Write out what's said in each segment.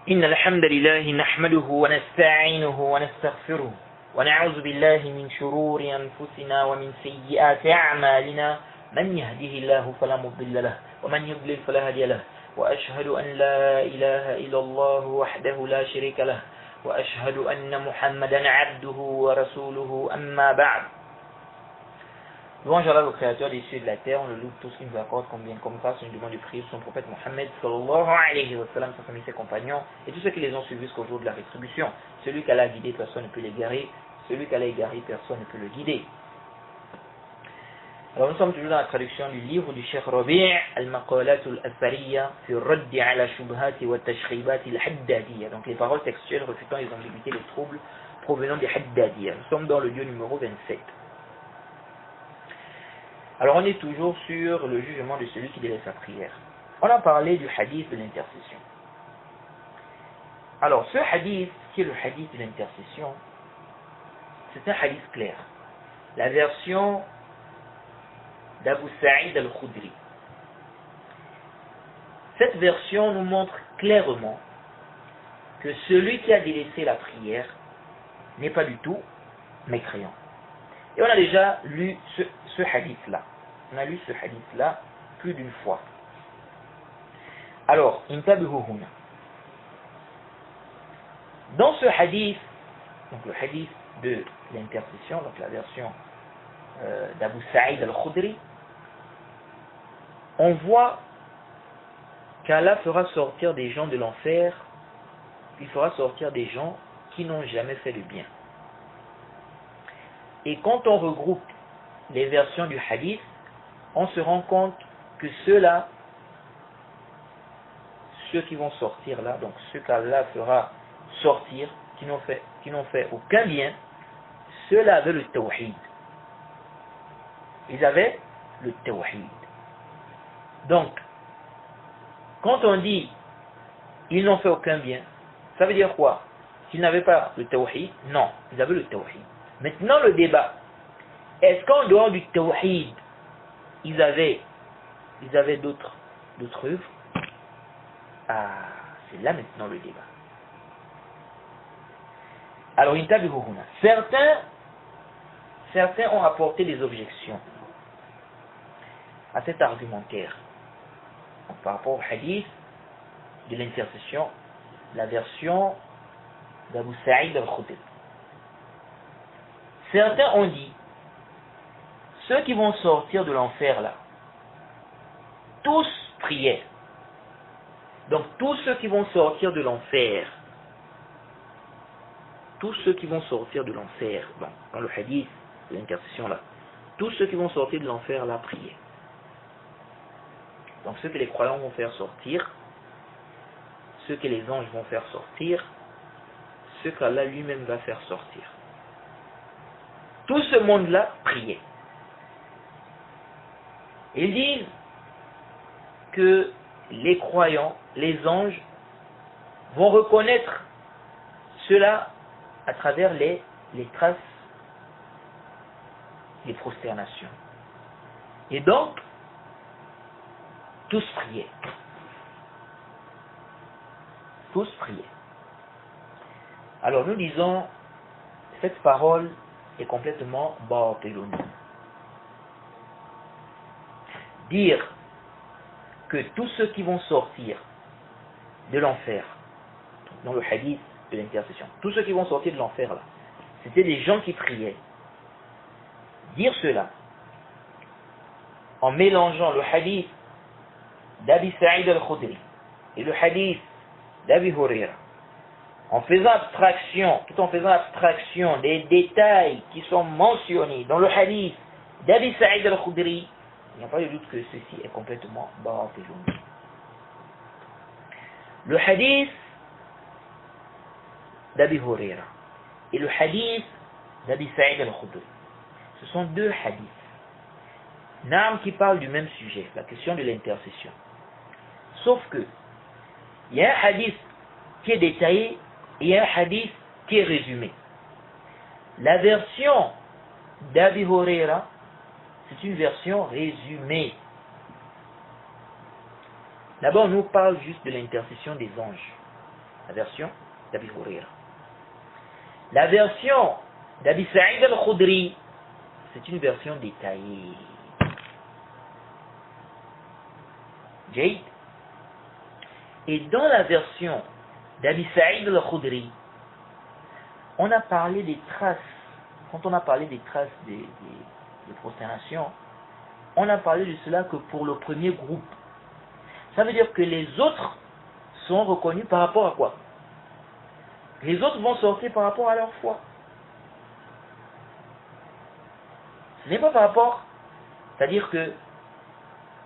إن الحمد لله نحمده ونستعينه ونستغفره ونعوذ بالله من شرور أنفسنا ومن سيئات أعمالنا من يهده الله فلا مضل له ومن يضلل فلا هادي له وأشهد أن لا إله إلا الله وحده لا شريك له وأشهد أن محمدا عبده ورسوله أما بعد. Louange Allah, le créateur des cieux et de la terre, on le loue tout ce qui nous accorde comme bien comme grâce, une demande de prière sur son prophète Mohammed sallallahu alayhi wa sallam, sa famille, ses compagnons et tous ceux qui les ont suivis jusqu'au jour de la rétribution. Celui qui a guidé, personne ne peut l'égarer. Celui qui a égaré, personne ne peut le guider. Alors nous sommes toujours dans la traduction du livre du Cheikh Rabi' al-Maqalat al-Athariya fi ar-radd ala shubhat wa tashribat al-Haddadiyya. Donc les paroles textuelles refutant les ambiguïtés, les troubles provenant des Haddadiyya. Nous sommes dans le lieu numéro 27. Alors on est toujours sur le jugement de celui qui délaisse sa prière. On a parlé du hadith de l'intercession. Alors ce hadith, qui est le hadith de l'intercession, c'est un hadith clair. La version d'Abu Sa'id al-Khudri. Cette version nous montre clairement que celui qui a délaissé la prière n'est pas du tout mécréant. Et on a déjà lu ce hadith-là. On a lu ce hadith-là plus d'une fois. Alors, intabihu huna. Dans ce hadith, donc le hadith de l'intercession, donc la version d'Abu Sa'id al-Khudri, on voit qu'Allah fera sortir des gens de l'enfer, il fera sortir des gens qui n'ont jamais fait le bien. Et quand on regroupe les versions du hadith, on se rend compte que ceux-là, ceux qui vont sortir là, donc ceux qu'Allah fera sortir, qui n'ont fait aucun bien, ceux-là avaient le tawhid. Ils avaient le tawhid. Donc, quand on dit ils n'ont fait aucun bien, ça veut dire quoi? Qu'ils n'avaient pas le tawhid? Non, ils avaient le tawhid. Maintenant le débat, est-ce qu'en dehors du tawhid, ils avaient d'autres œuvres? Ah, c'est là maintenant le débat. Alors, certains ont apporté des objections à cet argumentaire. Donc, par rapport au hadith de l'intercession, la version d'Abu Sa'id al-Khudri. Certains ont dit, ceux qui vont sortir de l'enfer là, tous priaient. Donc tous ceux qui vont sortir de l'enfer, tous ceux qui vont sortir de l'enfer, bon, dans le hadith de l'intercession là, tous ceux qui vont sortir de l'enfer là priaient. Donc ceux que les croyants vont faire sortir, ceux que les anges vont faire sortir, ceux qu'Allah lui-même va faire sortir. Tout ce monde-là priait. Ils disent que les croyants, les anges, vont reconnaître cela à travers les traces des prosternations. Et donc, tous priaient. Tous priaient. Alors nous disons, cette parole est complètement batilun. Dire que tous ceux qui vont sortir de l'enfer, dans le hadith de l'intercession, tous ceux qui vont sortir de l'enfer là, c'était des gens qui priaient. Dire cela en mélangeant le hadith d'Abi Sa'id al-Khudri et le hadith d'Abi Huraira, en faisant abstraction, tout en faisant abstraction des détails qui sont mentionnés dans le hadith d'Abi Sa'id al-Khudri, il n'y a pas de doute que ceci est complètement batilun. Le hadith d'Abi Huraira et le hadith d'Abi Sa'id al-Khudri, ce sont deux hadiths qui parlent du même sujet, la question de l'intercession. Sauf que il y a un hadith qui est détaillé et il y a un hadith qui est résumé. La version d'Abi Huraira, c'est une version résumée. D'abord, on nous parle juste de l'intercession des anges. la version d'Abi Hurayra. La version d'Abi Sa'id al-Khudri, c'est une version détaillée. Jay. Et dans la version d'Abi Sa'id al-Khudri, on a parlé des traces. Quand on a parlé des traces de prosternation, on a parlé de cela que pour le premier groupe. Ça veut dire que les autres sont reconnus par rapport à quoi? Les autres vont sortir par rapport à leur foi. Ce n'est pas par rapport, c'est-à-dire que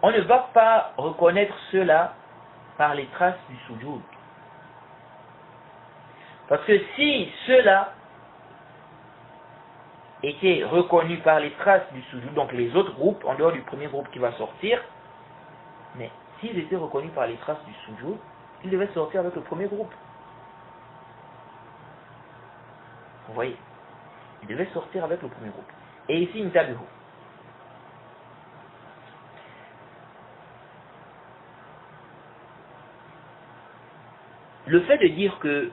on ne va pas reconnaître cela par les traces du soujoud. Parce que si cela était reconnu par les traces du soujoud, donc les autres groupes, en dehors du premier groupe qui va sortir, mais s'ils étaient reconnus par les traces du soujoud, ils devaient sortir avec le premier groupe. Vous voyez, ils devaient sortir avec le premier groupe. Et ici, Intabihu. Le fait de dire que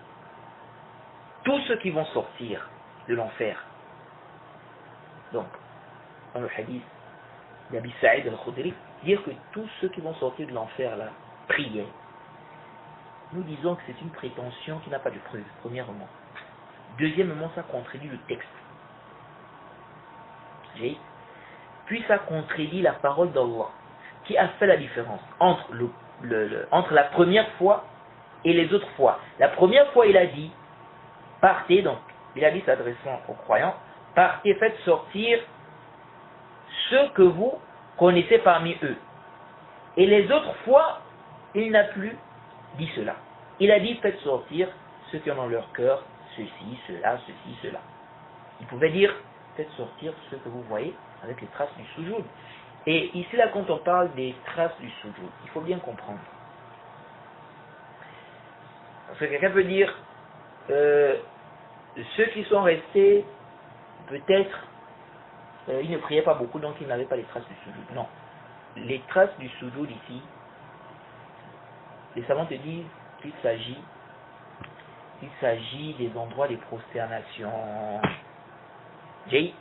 tous ceux qui vont sortir de l'enfer, donc, dans le hadith d'Abi Sa'id al-Khudri, dire que tous ceux qui vont sortir de l'enfer là, priaient. Nous disons que c'est une prétention qui n'a pas de preuve, premièrement. Deuxièmement, ça contredit le texte. Puis ça contredit la parole d'Allah, qui a fait la différence entre, entre la première fois et les autres fois. La première fois, il a dit, partez, donc, il a dit s'adressant aux croyants, partez, faites sortir ceux que vous connaissez parmi eux. Et les autres fois, il n'a plus dit cela. Il a dit, faites sortir ceux qui ont dans leur cœur ceci, cela, ceci, cela. Il pouvait dire, faites sortir ceux que vous voyez avec les traces du soujoud. Et ici, là, quand on parle des traces du soujoud, il faut bien comprendre. Parce que quelqu'un peut dire, ceux qui sont restés, peut-être, ils ne priaient pas beaucoup, donc ils n'avaient pas les traces du soujoud. Non. Les traces du soujoud ici, les savants te disent qu'il s'agit des endroits des prosternations. Et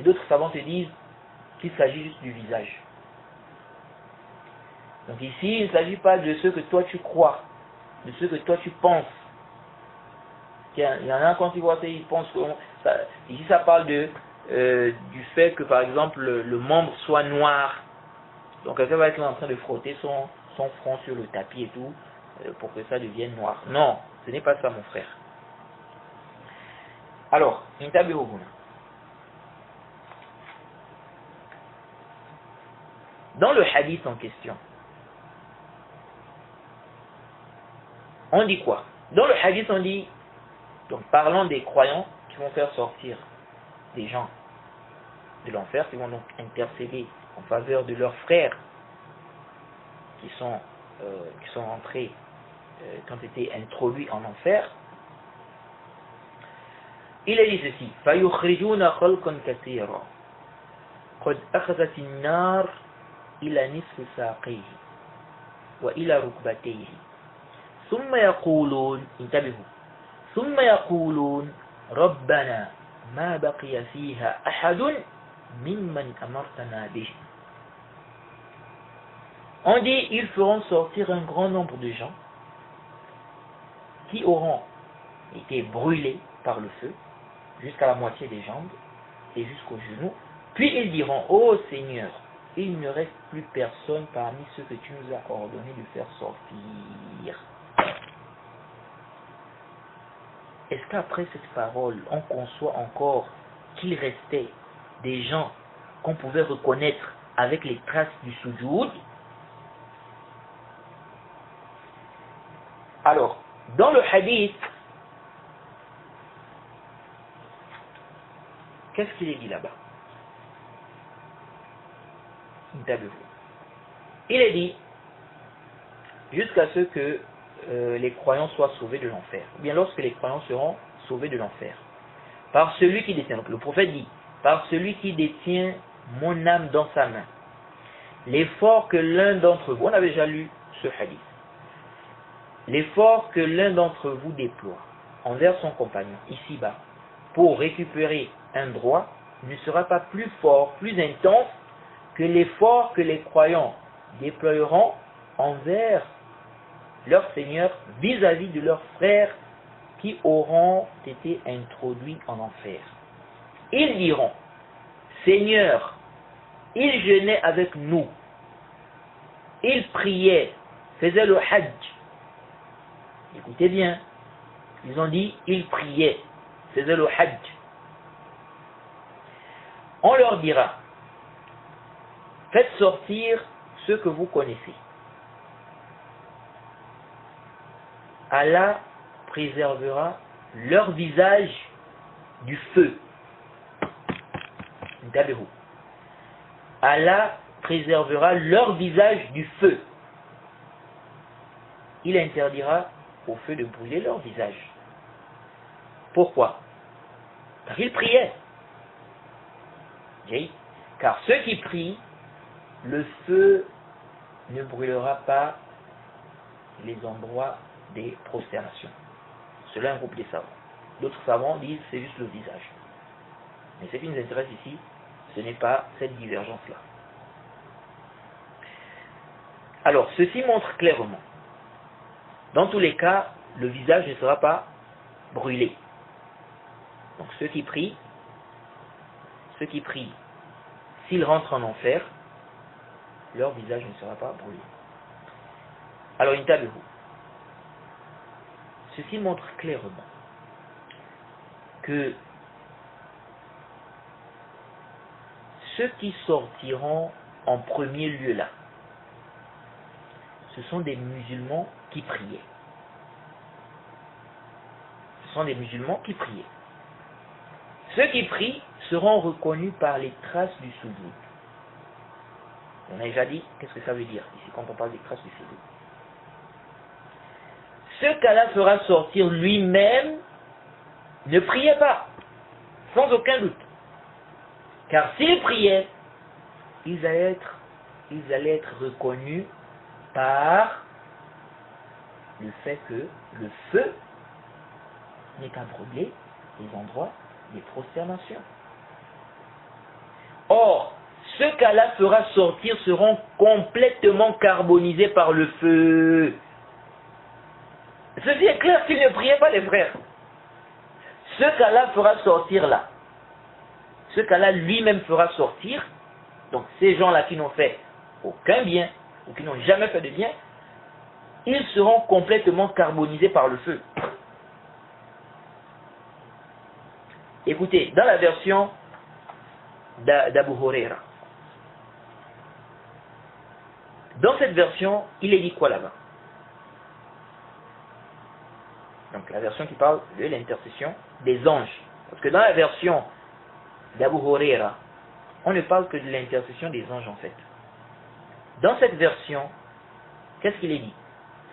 d'autres savants te disent qu'il s'agit juste du visage. Donc ici, il ne s'agit pas de ce que toi tu crois, de ce que toi tu penses. Il y en a quand tu vois ça, ils pensent que ici ça parle du fait que par exemple le membre soit noir. Donc quelqu'un va être en train de frotter son front sur le tapis et tout pour que ça devienne noir. Non, ce n'est pas ça mon frère. Alors, dans le hadith en question, on dit quoi? Dans le hadith on dit, donc parlant des croyants qui vont faire sortir des gens de l'enfer, qui vont donc intercéder en faveur de leurs frères qui sont entrés, qui ont été introduits en enfer. Il a dit ceci: فَيُخْرِجُونَ خَلْقًا كَثِيرًا قَدْ أَخَذَتِ النَّارِ إِلَى نِصْفِ سَاقَيْهِ وَإِلَى رُكْبَتَيْهِ ثُمَّ يَقُولُونَ انتبهوا ثُمَّ يَقُولُونَ رَبَّنَا مَا بَقِيَ فِيهَا أَحَدٌ مِمَّنْ أَمَرْتَنَا بِهِ. On dit, ils feront sortir un grand nombre de gens qui auront été brûlés par le feu jusqu'à la moitié des jambes et jusqu'aux genoux. Puis ils diront, ô Seigneur, il ne reste plus personne parmi ceux que tu nous as ordonné de faire sortir. Est-ce qu'après cette parole, on conçoit encore qu'il restait des gens qu'on pouvait reconnaître avec les traces du soujoud? Alors, dans le hadith, qu'est-ce qu'il est dit là-bas? Il est dit, jusqu'à ce que les croyants soient sauvés de l'enfer, ou bien lorsque les croyants seront sauvés de l'enfer, par celui qui détient, donc le prophète dit, par celui qui détient mon âme dans sa main, l'effort que l'un d'entre vous, on avait déjà lu ce hadith, l'effort que l'un d'entre vous déploie envers son compagnon ici-bas pour récupérer un droit ne sera pas plus fort, plus intense que l'effort que les croyants déploieront envers leur Seigneur vis-à-vis de leurs frères qui auront été introduits en enfer. Ils diront, Seigneur, il jeûnait avec nous, il priait, faisait le hajj. Écoutez bien, ils ont dit, il priait, faisait le hajj. On leur dira, faites sortir ceux que vous connaissez. Allah préservera leur visage du feu. Allah préservera leur visage du feu. Il interdira au feu de brûler leur visage. Pourquoi? Car ils priaient. Car ceux qui prient, le feu ne brûlera pas les endroits des prosternations. Cela est un groupe des savants. D'autres savants disent c'est juste le visage. Mais ce qui nous intéresse ici, ce n'est pas cette divergence-là. Alors, ceci montre clairement, dans tous les cas, le visage ne sera pas brûlé. Donc ceux qui prient, s'ils rentrent en enfer, leur visage ne sera pas brûlé. Alors, intabihou. Ceci montre clairement que ceux qui sortiront en premier lieu là, ce sont des musulmans qui priaient. Ce sont des musulmans qui priaient. Ceux qui prient seront reconnus par les traces du soujoud. On a déjà dit, qu'est-ce que ça veut dire ici quand on parle des traces du soujoud? Ce qu'Allah fera sortir lui-même ne priait pas, sans aucun doute. Car s'ils priaient, ils allaient être reconnus par le fait que le feu n'est qu'à brûler les endroits des prosternations. Or, ceux qu'Allah fera sortir seront complètement carbonisés par le feu. Ceci est clair s'ils ne priaient pas, les frères. Ceux qu'Allah fera sortir là, ceux qu'Allah lui-même fera sortir, donc ces gens-là qui n'ont fait aucun bien, ou qui n'ont jamais fait de bien, ils seront complètement carbonisés par le feu. Écoutez, dans la version d'Abu Huraira, dans cette version, il est dit quoi là-bas? Donc la version qui parle de l'intercession des anges. Parce que dans la version d'Abu Huraira, on ne parle que de l'intercession des anges en fait. Dans cette version, qu'est-ce qu'il est dit?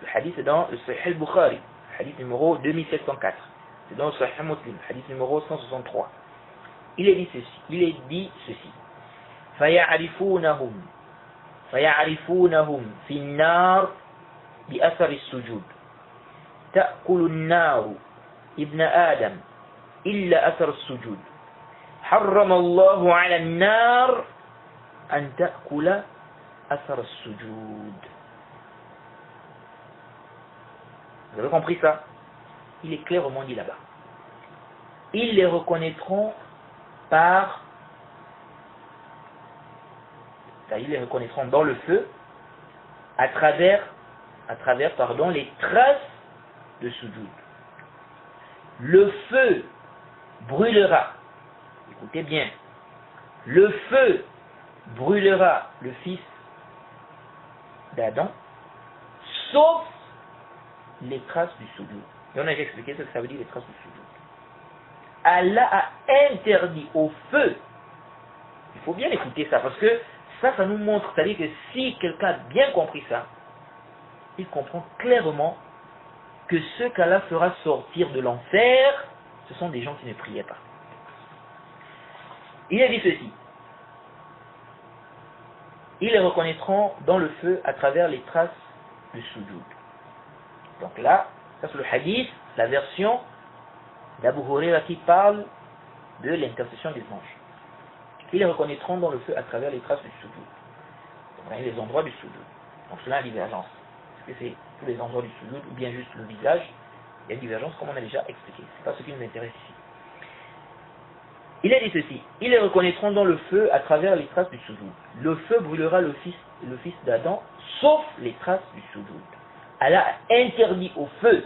Le hadith est dans le Sahih al-Bukhari, hadith numéro 2704. C'est dans le Sahih Muslim, hadith numéro 163. Il est dit ceci. فَيَعْرِفُونَهُمْ فِي النَّارِ بِأَثَرِ السُّجُودِ تأكل النار ابن آدم إلا أثر السجود حرم الله على النار أن تأكل أثر السجود. Vous avez compris ça? Il est clairement dit là-bas. Ils les reconnaîtront ils les reconnaîtront dans le feu à travers les traces de sujoud. Le feu brûlera, écoutez bien, le feu brûlera le fils d'Adam, sauf les traces du sujoud. Et on a déjà expliqué ce que ça veut dire les traces du sujoud. Allah a interdit au feu, il faut bien écouter ça, parce que ça nous montre, c'est-à-dire que si quelqu'un a bien compris ça, il comprend clairement que ceux qu'Allah fera sortir de l'enfer, ce sont des gens qui ne priaient pas. Il a dit ceci. Ils les reconnaîtront dans le feu à travers les traces du sujoud. Donc là, ça c'est le hadith, la version d'Abu Huraira qui parle de l'intercession des anges. Ils les reconnaîtront dans le feu à travers les traces du soudou. Donc les endroits du soudou. Donc cela a une divergence. Est-ce que c'est tous les endroits du soudou ou bien juste le visage? Il y a une divergence comme on a déjà expliqué. Ce n'est pas ce qui nous intéresse ici. Il a dit ceci, ils les reconnaîtront dans le feu à travers les traces du soudoud. Le feu brûlera le fils d'Adam, sauf les traces du soudoud. Allah a interdit au feu,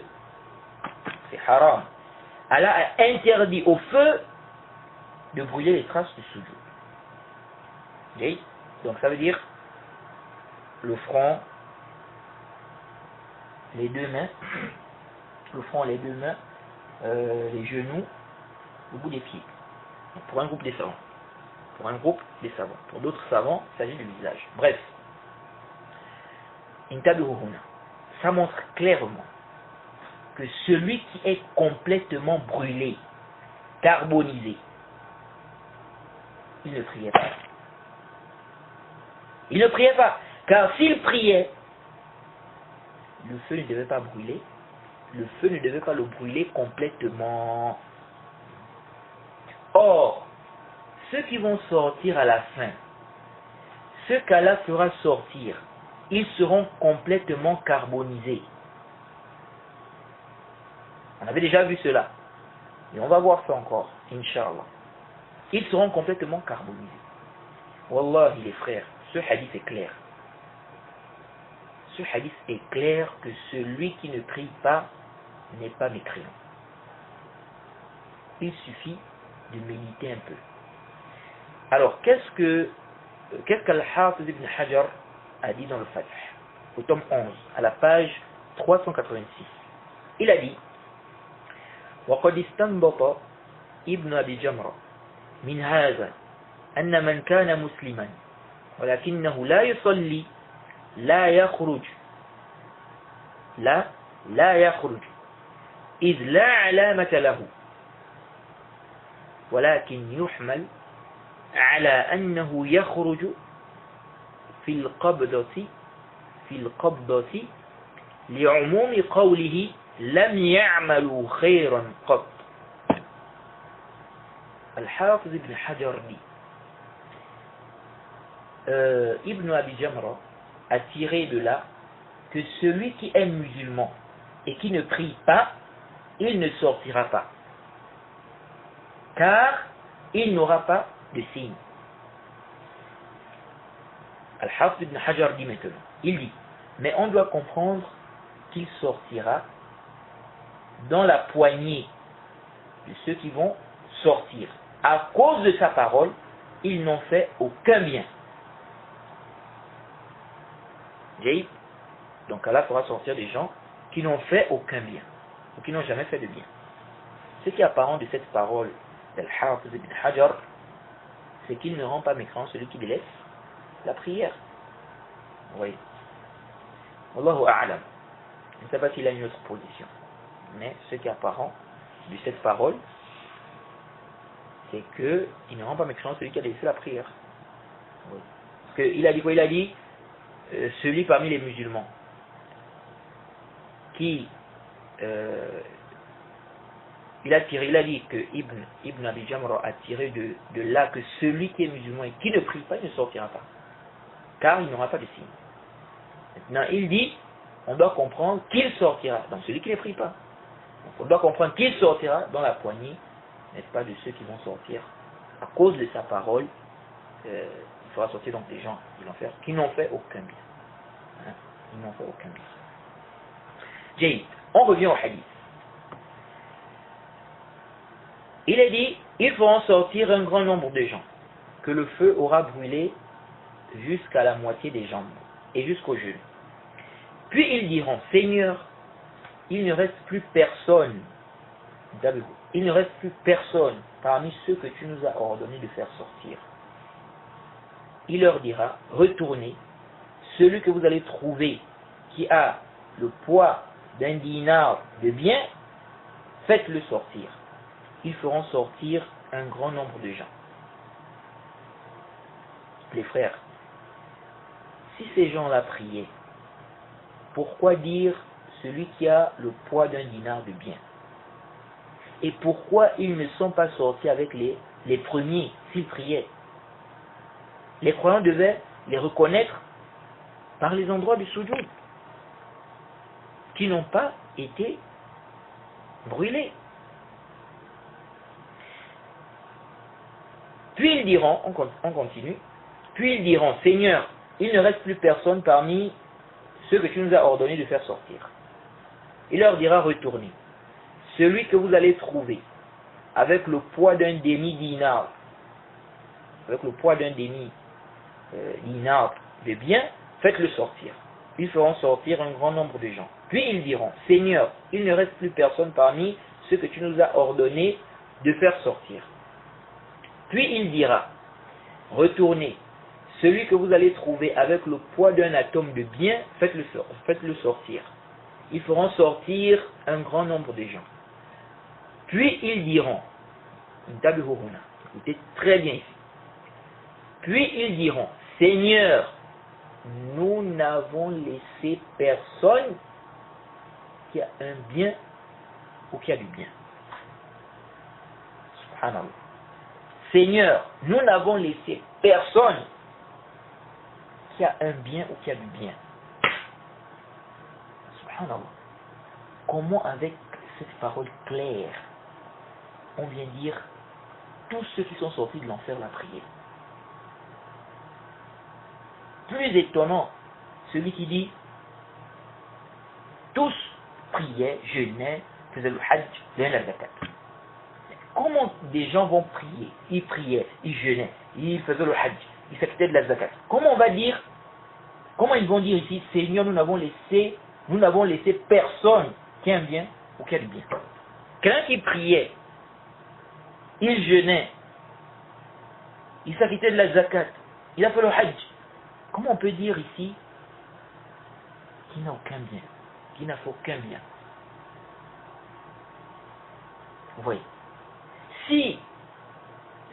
c'est haram, Allah a interdit au feu de brûler les traces du soudoud. Okay? Donc ça veut dire le front, les deux mains, les genoux, le bout des pieds. Pour un groupe des savants. Pour d'autres savants, il s'agit du visage. Bref. Ça montre clairement que celui qui est complètement brûlé, carbonisé, il ne priait pas. Il ne priait pas. Car s'il priait, le feu ne devait pas brûler. Le feu ne devait pas le brûler complètement. Or, ceux qui vont sortir à la fin, ceux qu'Allah fera sortir, ils seront complètement carbonisés. On avait déjà vu cela. Et on va voir ça encore, Inch'Allah. Ils seront complètement carbonisés. Wallah, les frères, ce hadith est clair. Ce hadith est clair que celui qui ne prie pas n'est pas mécréant. Il suffit de méditer un peu. Alors, qu'est-ce qu'Al-Hafiz ibn Hajar a dit dans le Fath, au tome 11, à la page 386? Il a dit وقد استنبط ابن أبي جمرة من هذا أن من كان مسلما ولكنه لا يصلي لا يخرج إذ لا علامة له ولكن يحمل على أنه يخرج في القبضة لعموم قوله لم يعملوا خيرا قط. Al-Hafiz ibn Hajar dit Ibn Abi Jamra a tiré de là que celui qui est musulman et qui ne prie pas, il ne sortira pas, car il n'aura pas de signe. Al-Hafiz ibn Hajar dit maintenant, il dit, mais on doit comprendre qu'il sortira dans la poignée de ceux qui vont sortir. À cause de sa parole, ils n'ont fait aucun bien. Donc Allah fera sortir des gens qui n'ont fait aucun bien, ou qui n'ont jamais fait de bien. Ce qui est apparent de cette parole d'Al-Hafiz ibn Hajar, c'est qu'il ne rend pas mécréant celui qui délaisse la prière. Oui. Wallahu a'lam. Je ne sais pas s'il a une autre position. Mais ce qui est apparent de cette parole, c'est qu'il ne rend pas mécréant celui qui a délaissé la prière. Oui. Parce qu'il a dit quoi? Il a dit celui parmi les musulmans qui il a dit que Ibn Abi Jamra a tiré de là que celui qui est musulman et qui ne prie pas, il ne sortira pas, car il n'aura pas de signe. Maintenant il dit on doit comprendre qu'il sortira, donc celui qui ne prie pas. Donc, on doit comprendre qu'il sortira dans la poignée, n'est-ce pas, de ceux qui vont sortir à cause de sa parole. Il fera sortir donc des gens qui n'ont fait aucun bien. Hein? Ils n'ont fait aucun bien. Jayid, on revient au hadith. Il est dit, ils feront sortir un grand nombre de gens, que le feu aura brûlé jusqu'à la moitié des jambes et jusqu'aux genoux. Puis ils diront, Seigneur, il ne reste plus personne, il ne reste plus personne parmi ceux que tu nous as ordonné de faire sortir. Il leur dira, retournez, celui que vous allez trouver qui a le poids d'un dinar de bien, faites-le sortir. Ils feront sortir un grand nombre de gens. Les frères, si ces gens-là priaient, pourquoi dire celui qui a le poids d'un dinar de bien. Et pourquoi ils ne sont pas sortis avec les premiers s'ils priaient? Les croyants devaient les reconnaître par les endroits du soujoud qui n'ont pas été brûlés. Puis ils diront, on continue, puis ils diront, Seigneur, il ne reste plus personne parmi ceux que tu nous as ordonné de faire sortir. Il leur dira, retournez. Celui que vous allez trouver avec le poids d'un demi-dinar, avec le poids d'un demi-dinar de bien, faites-le sortir. Ils feront sortir un grand nombre de gens. Puis ils diront, Seigneur, il ne reste plus personne parmi ceux que tu nous as ordonné de faire sortir. Puis il dira, retournez, celui que vous allez trouver avec le poids d'un atome de bien, faites-le sortir. Ils feront sortir un grand nombre de gens. Puis ils diront, écoutez très bien ici, puis ils diront, Seigneur, nous n'avons laissé personne qui a un bien ou qui a du bien. Subhanallah. Seigneur, nous n'avons laissé personne qui a un bien ou qui a du bien. Subhanallah. Comment avec cette parole claire, on vient dire tous ceux qui sont sortis de l'enfer la prière. Plus étonnant, celui qui dit tous priaient, jeûnaient, faisaient le hajj, donnaient la zakat. Comment des gens vont prier? Ils priaient, ils jeûnaient, ils faisaient le hajj, ils s'acquittaient de la zakat. Comment ils vont dire ici, Seigneur, nous n'avons laissé personne qui a un bien ou qui a du bien. Quelqu'un qui priait, il jeûnait, il s'acquittait de la zakat, il a fait le hajj. Comment on peut dire ici qu'il n'a aucun bien, qu'il n'a fait aucun bien? Vous voyez, si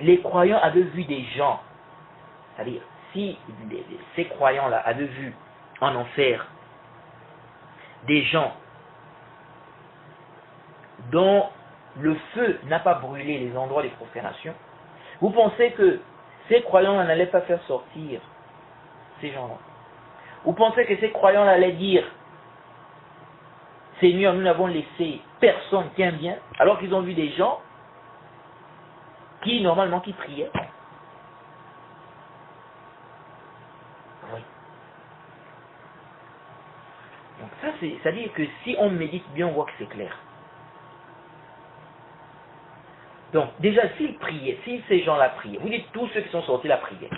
les croyants avaient vu des gens, c'est-à-dire si ces croyants-là avaient vu en enfer des gens dont le feu n'a pas brûlé les endroits des prospérations, vous pensez que ces croyants-là n'allaient pas faire sortir ces gens-là? Vous pensez que ces croyants-là allaient dire, Seigneur, nous n'avons laissé personne qui a un bien, alors qu'ils ont vu des gens qui priaient? Oui. Donc ça, c'est-à-dire que si on médite bien, on voit que c'est clair. Donc déjà, s'ils priaient, si ces gens-là priaient, vous dites tous ceux qui sont sortis la priaient.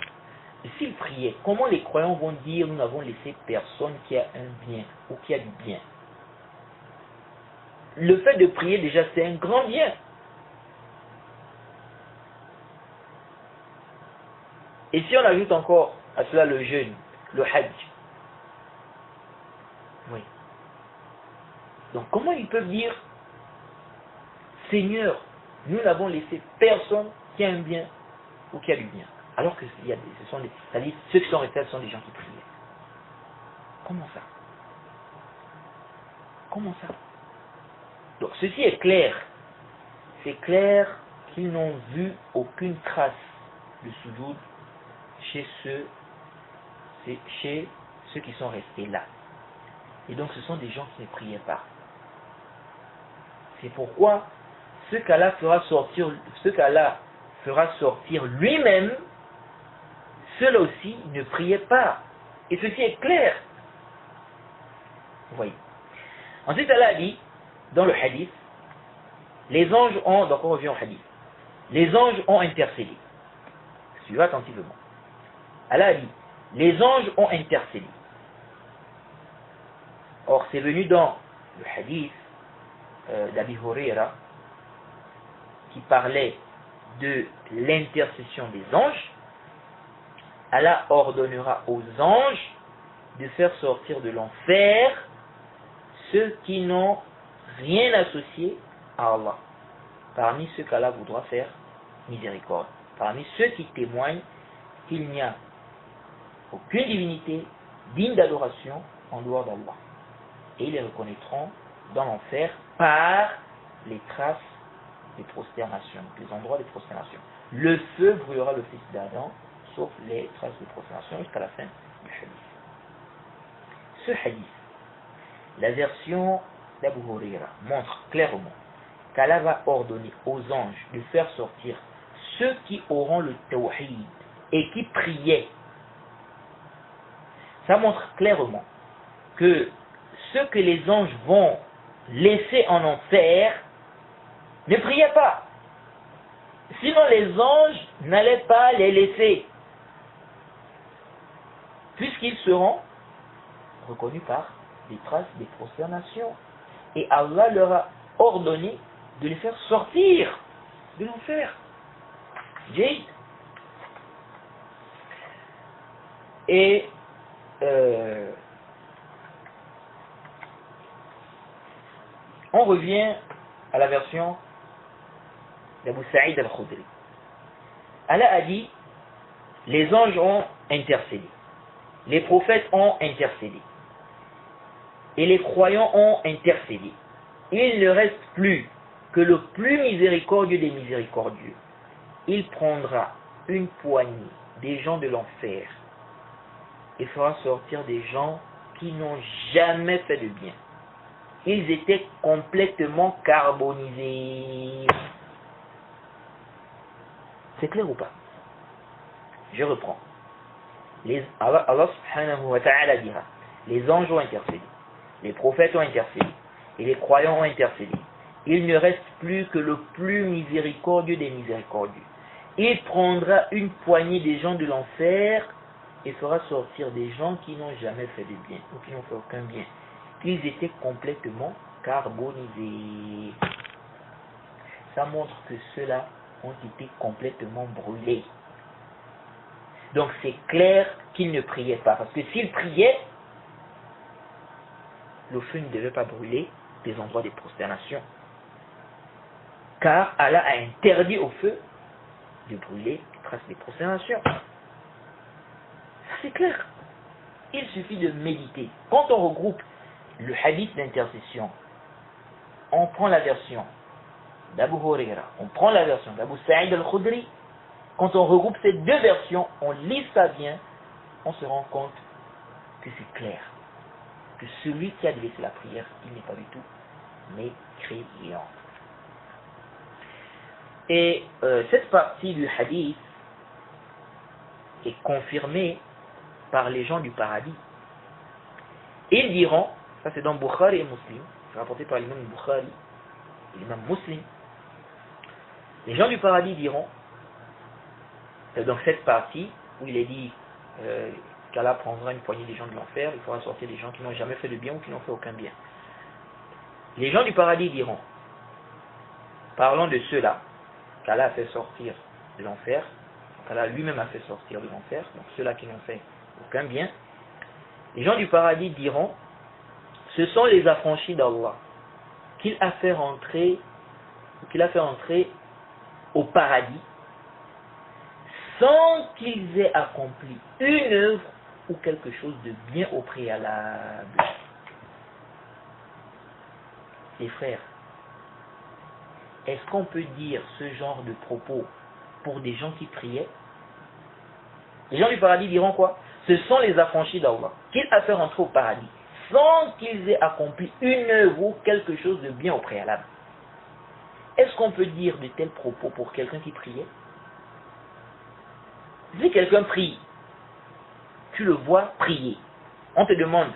S'ils priaient, comment les croyants vont dire, nous n'avons laissé personne qui a un bien ou qui a du bien? Le fait de prier déjà, c'est un grand bien. Et si on ajoute encore à cela le jeûne, le hajj, oui. Donc comment ils peuvent dire, Seigneur, nous n'avons laissé personne qui a un bien ou qui a du bien? Alors que c'est-à-dire, ceux qui sont restés, ce sont des gens qui priaient. Comment ça? Comment ça? Donc ceci est clair. C'est clair qu'ils n'ont vu aucune trace de soujoud chez ceux qui sont restés là. Et donc ce sont des gens qui ne priaient pas. C'est pourquoi ce qu'Allah fera sortir lui-même, ceux-là aussi ne priaient pas. Et ceci est clair. Vous voyez. Ensuite, Allah dit, dans le hadith, les anges ont, donc on revient au hadith, les anges ont intercédé. Suivez attentivement. Allah dit, les anges ont intercédé. Or, c'est venu dans le hadith d'Abi Huraira qui parlait de l'intercession des anges. Allah ordonnera aux anges de faire sortir de l'enfer ceux qui n'ont rien associé à Allah, parmi ceux qu'Allah voudra faire miséricorde, parmi ceux qui témoignent qu'il n'y a aucune divinité digne d'adoration en dehors d'Allah. et ils les reconnaîtront dans l'enfer par les traces des prosternations, les endroits de prosternation. Le feu brûlera le fils d'Adam, sauf les traces de prosternation, jusqu'à la fin du hadith. Ce hadith, la version d'Abu Huraira, montre clairement qu'Allah va ordonner aux anges de faire sortir ceux qui auront le tawhid et qui priaient. Ça montre clairement que ceux que les anges vont laisser en enfer ne priaient pas. Sinon les anges n'allaient pas les laisser, puisqu'ils seront reconnus par des traces des prosternations. Et Allah leur a ordonné de les faire sortir de l'enfer. Et on revient à la version d'Abu Sa'id al-Khudri. Allah a dit, les anges ont intercédé, les prophètes ont intercédé, et les croyants ont intercédé. Il ne reste plus que le plus miséricordieux des miséricordieux. Il prendra une poignée des gens de l'enfer et fera sortir des gens qui n'ont jamais fait de bien. Ils étaient complètement carbonisés. C'est clair ou pas? Je reprends. Allah subhanahu wa ta'ala dira, les anges ont intercédé, les prophètes ont intercédé, et les croyants ont intercédé. Il ne reste plus que le plus miséricordieux des miséricordieux. Il prendra une poignée des gens de l'enfer et fera sortir des gens qui n'ont jamais fait de bien, ou qui n'ont fait aucun bien. Ils étaient complètement carbonisés. Ça montre que ceux-là ont été complètement brûlés. Donc c'est clair qu'ils ne priaient pas. Parce que s'ils priaient, le feu ne devait pas brûler des endroits de prosternation. Car Allah a interdit au feu de brûler les traces des prosternations. Ça c'est clair. Il suffit de méditer. Quand on regroupe le hadith d'intercession, on prend la version d'Abu Huraira, on prend la version d'Abu Sa'id al-Khudri. Quand on regroupe ces deux versions, on lit ça bien, on se rend compte que c'est clair. Que celui qui a délaissé la prière, il n'est pas du tout mécréant. Et cette partie du hadith est confirmée par les gens du paradis. Ils diront, ça c'est dans Bukhari et Muslim, c'est rapporté par l'imam Bukhari et l'imam Muslim, les gens du paradis diront, dans cette partie où il est dit qu'Allah prendra une poignée des gens de l'enfer, il fera sortir des gens qui n'ont jamais fait de bien ou qui n'ont fait aucun bien. Les gens du paradis diront, parlons de ceux-là qu'Allah a fait sortir de l'enfer, qu'Allah lui-même a fait sortir de l'enfer, donc ceux-là qui n'ont fait aucun bien. Les gens du paradis diront, ce sont les affranchis d'Allah qu'il a fait rentrer au paradis sans qu'ils aient accompli une œuvre ou quelque chose de bien au préalable. Les frères, est-ce qu'on peut dire ce genre de propos pour des gens qui priaient? Les gens du paradis diront quoi? Ce sont les affranchis d'Allah qu'il a fait rentrer au paradis sans qu'ils aient accompli une œuvre ou quelque chose de bien au préalable. Est-ce qu'on peut dire de tels propos pour quelqu'un qui priait? Si quelqu'un prie, tu le vois prier, on te demande,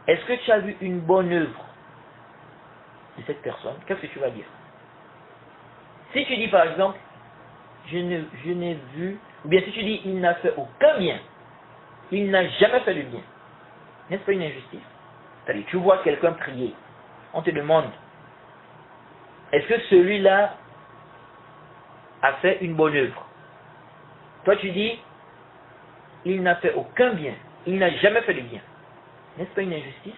est-ce que tu as vu une bonne œuvre de cette personne? Qu'est-ce que tu vas dire? Si tu dis par exemple, je n'ai vu, ou bien si tu dis, il n'a fait aucun bien, il n'a jamais fait de bien, n'est-ce pas une injustice? C'est-à-dire, tu vois quelqu'un prier, on te demande, est-ce que celui-là a fait une bonne œuvre? Toi tu dis, il n'a fait aucun bien, il n'a jamais fait de bien. N'est-ce pas une injustice?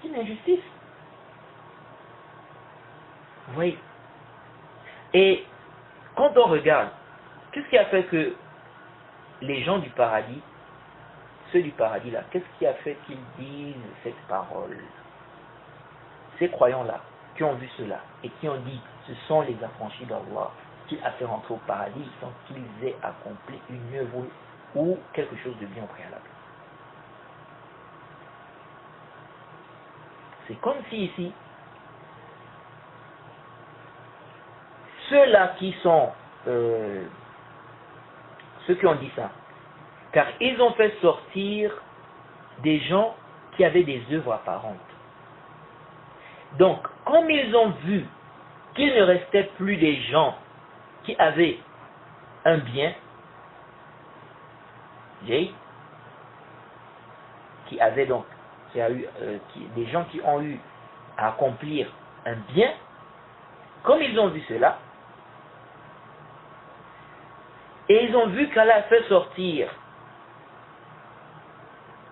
C'est une injustice. Oui. Et quand on regarde, qu'est-ce qui a fait que les gens du paradis ceux du paradis là, qu'est-ce qui a fait qu'ils disent cette parole? Ces croyants-là, qui ont vu cela et qui ont dit, ce sont les affranchis d'Allah qui a fait rentrer au paradis sans qu'ils aient accompli une œuvre ou quelque chose de bien au préalable. C'est comme si ici, ceux-là qui sont, ceux qui ont dit ça, car ils ont fait sortir des gens qui avaient des œuvres apparentes. Donc, comme ils ont vu qu'il ne restait plus des gens qui avaient un bien, qui avaient donc, des gens qui ont eu à accomplir un bien, comme ils ont vu cela, et ils ont vu qu'Allah a fait sortir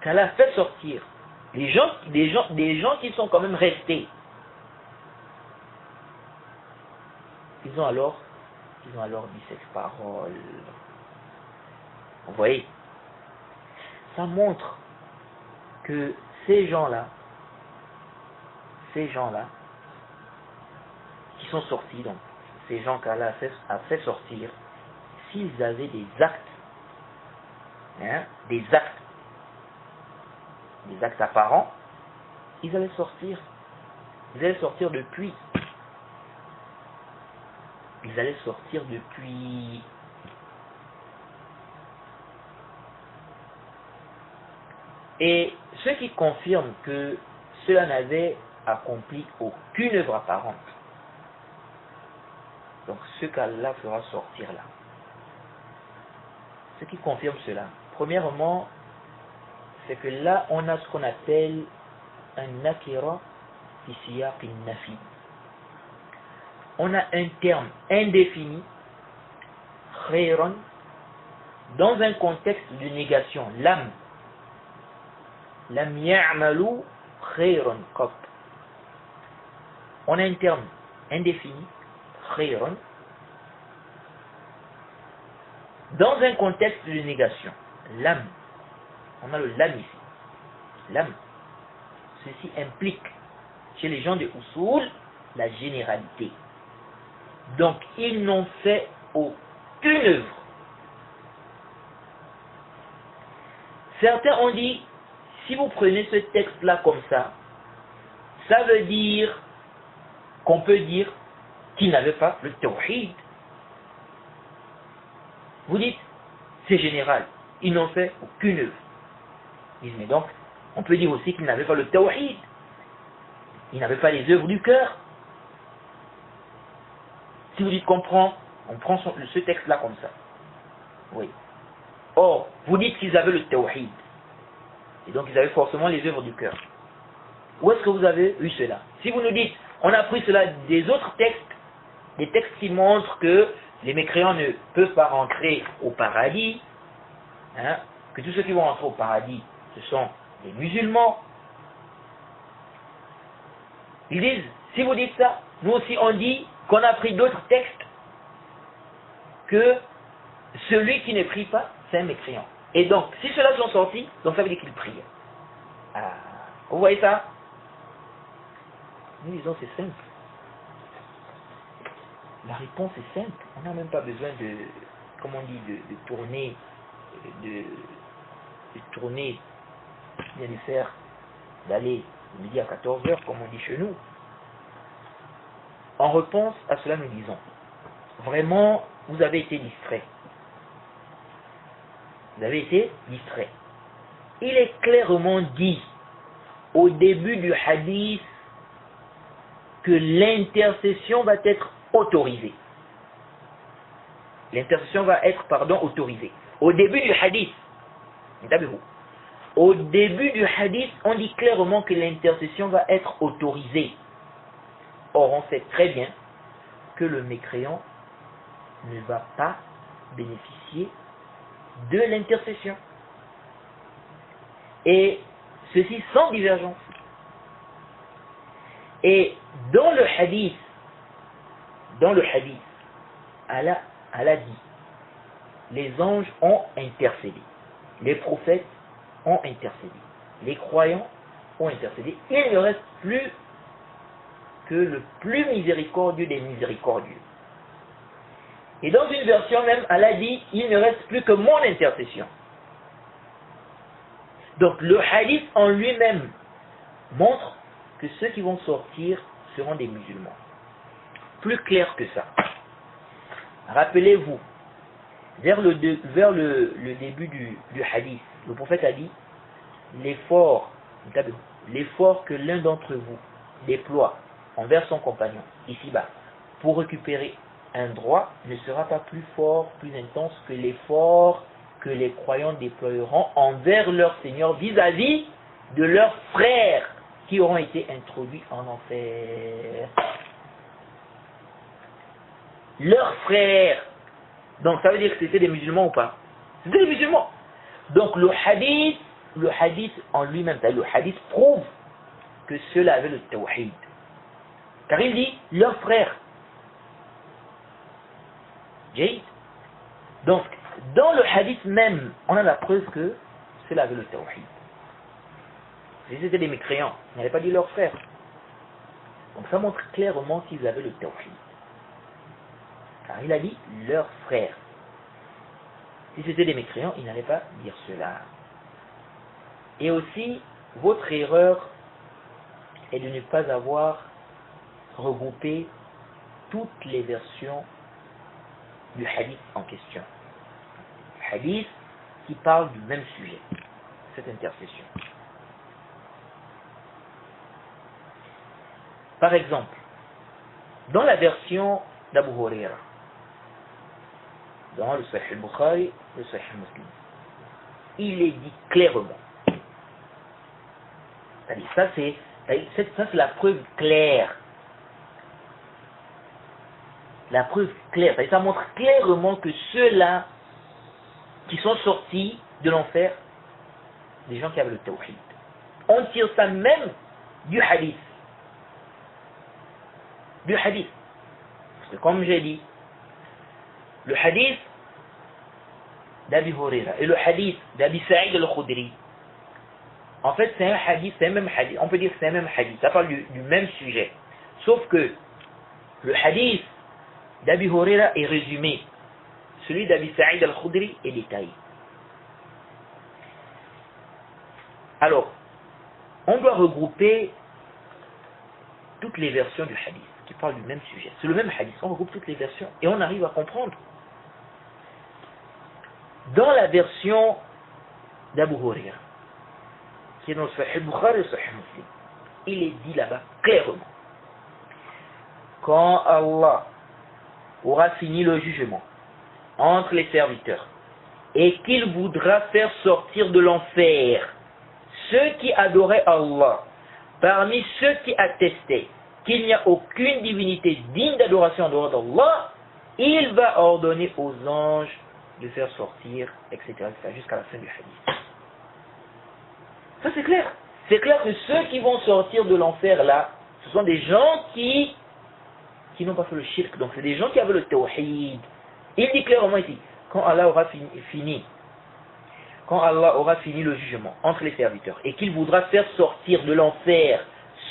des gens qui sont quand même restés. Ils ont alors dit cette parole. Vous voyez, ça montre que ces gens-là qui sont sortis, donc ces gens qu'Allah a fait sortir, s'ils avaient des actes apparents, ils allaient sortir depuis. Et ce qui confirme que cela n'avait accompli aucune œuvre apparente. Donc ce qu'Allah fera sortir là. Ce qui confirme cela, premièrement, c'est que là on a ce qu'on appelle un nakira fi siyaq an-nafi. On a un terme indéfini, khayran, dans un contexte de négation, lam ya'malu khayran qat. On a un terme indéfini, khayran, dans un contexte de négation, lam. On a le lam ici. Lam. Ceci implique chez les gens de Usul la généralité. Donc ils n'ont fait aucune œuvre. Certains ont dit, si vous prenez ce texte-là comme ça veut dire qu'on peut dire qu'ils n'avaient pas le tawhid. Vous dites, c'est général, ils n'ont fait aucune œuvre. Ils disent, mais donc, on peut dire aussi qu'ils n'avaient pas le tawhid. Ils n'avaient pas les œuvres du cœur. Si vous dites qu'on prend, ce texte-là comme ça. Oui. Or, vous dites qu'ils avaient le tawhid. Et donc, ils avaient forcément les œuvres du cœur. Où est-ce que vous avez eu cela? Si vous nous dites, on a pris cela des autres textes, des textes qui montrent que les mécréants ne peuvent pas rentrer au paradis, que tous ceux qui vont rentrer au paradis, ce sont les musulmans. Ils disent, si vous dites ça, nous aussi on dit qu'on a pris d'autres textes que celui qui ne prie pas, c'est un mécréant. Et donc, si ceux-là sont sortis, donc ça veut dire qu'ils prient. Vous voyez ça? Nous disons c'est simple. La réponse est simple. On n'a même pas besoin de, comment on dit, de tourner, bien de faire, d'aller midi à 14h, comme on dit chez nous. En réponse à cela, nous disons, vraiment, vous avez été distrait. Vous avez été distrait. Il est clairement dit au début du hadith que l'intercession va être autorisée. L'intercession va être, autorisée. Au début du hadith, on dit clairement que l'intercession va être autorisée. Or, on sait très bien que le mécréant ne va pas bénéficier de l'intercession. Et ceci sans divergence. Et dans le hadith, Allah dit, les anges ont intercédé, les prophètes ont intercédé. Les croyants ont intercédé. Il ne reste plus que le plus miséricordieux des miséricordieux. Et dans une version même, Allah dit, il ne reste plus que mon intercession. Donc le hadith en lui-même montre que ceux qui vont sortir seront des musulmans. Plus clair que ça. Rappelez-vous, vers le début du hadith, le prophète a dit, l'effort que l'un d'entre vous déploie envers son compagnon, ici-bas, pour récupérer un droit, ne sera pas plus fort, plus intense que l'effort que les croyants déploieront envers leur Seigneur vis-à-vis de leurs frères qui auront été introduits en enfer. Leurs frères. Donc ça veut dire que c'était des musulmans ou pas? C'était des musulmans. Donc le hadith en lui-même, le hadith prouve que ceux-là avaient le tawhid. Car il dit leurs frères. Jayid. Donc, dans le hadith même, on a la preuve que ceux-là avaient le tawhid. Si c'était des mécréants, ils n'avaient pas dit leurs frères. Donc ça montre clairement qu'ils avaient le tawhid. Car il a dit leurs frères. Si c'était des mécréants, ils n'allaient pas dire cela. Et aussi, votre erreur est de ne pas avoir regroupé toutes les versions du hadith en question. Le hadith qui parle du même sujet, cette intercession. Par exemple, dans la version d'Abu Huraira, dans le Sahih Bukhari, le Sahih Muslim, il est dit clairement. Ça c'est la preuve claire. La preuve claire. Ça montre clairement que ceux-là qui sont sortis de l'enfer, des gens qui avaient le tawhid. On tire ça même du hadith. Du hadith. Parce que comme j'ai dit, le hadith d'Abi Huraira et le hadith d'Abi Sa'id al-Khudri, en fait c'est un hadith, c'est un même hadith. On peut dire que c'est un même hadith. Ça parle du même sujet. Sauf que le hadith d'Abi Huraira est résumé. Celui d'Abi Sa'id al-Khudri est détaillé. Alors, on doit regrouper toutes les versions du hadith qui parlent du même sujet. C'est le même hadith. On regroupe toutes les versions et on arrive à comprendre. Dans la version d'Abu Huraira, qui est dans le Sahih Bukhari et le Sahih Muslim, il est dit là-bas clairement, quand Allah aura fini le jugement entre les serviteurs et qu'il voudra faire sortir de l'enfer ceux qui adoraient Allah parmi ceux qui attestaient qu'il n'y a aucune divinité digne d'adoration en dehors d'Allah, il va ordonner aux anges de faire sortir, etc. jusqu'à la fin du hadith. Ça c'est clair. C'est clair que ceux qui vont sortir de l'enfer là, ce sont des gens qui n'ont pas fait le shirk. Donc c'est des gens qui avaient le tawhid. Il dit clairement ici, quand Allah aura fini le jugement entre les serviteurs et qu'il voudra faire sortir de l'enfer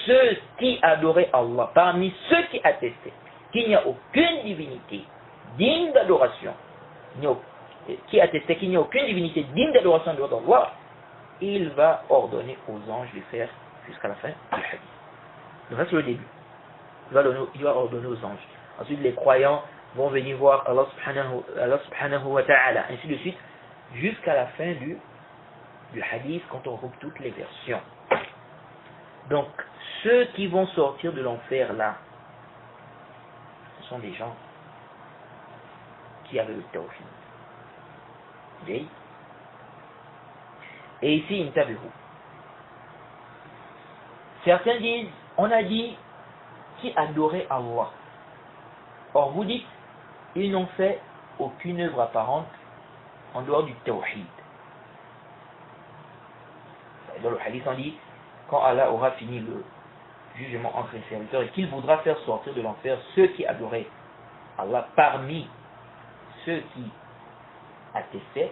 ceux qui adoraient Allah, parmi ceux qui attestaient qu'il n'y a aucune divinité digne d'adoration, qui attestait qu'il n'y a aucune divinité digne d'adoration en dehors d'Allah, il va ordonner aux anges de faire jusqu'à la fin du hadith. Donc ça c'est le début. Il va ordonner aux anges. Ensuite les croyants vont venir voir Allah subhanahu wa ta'ala, ainsi de suite, jusqu'à la fin du hadith quand on regroupe toutes les versions. Donc ceux qui vont sortir de l'enfer là, ce sont des gens qui avaient le tawhid. Et ici, intabihu. Certains disent, on a dit qui adorait Allah. Or vous dites, ils n'ont fait aucune œuvre apparente en dehors du tawhid. Dans le hadith on dit, quand Allah aura fini le jugement entre les serviteurs et qu'il voudra faire sortir de l'enfer ceux qui adoraient Allah parmi ceux qui attestaient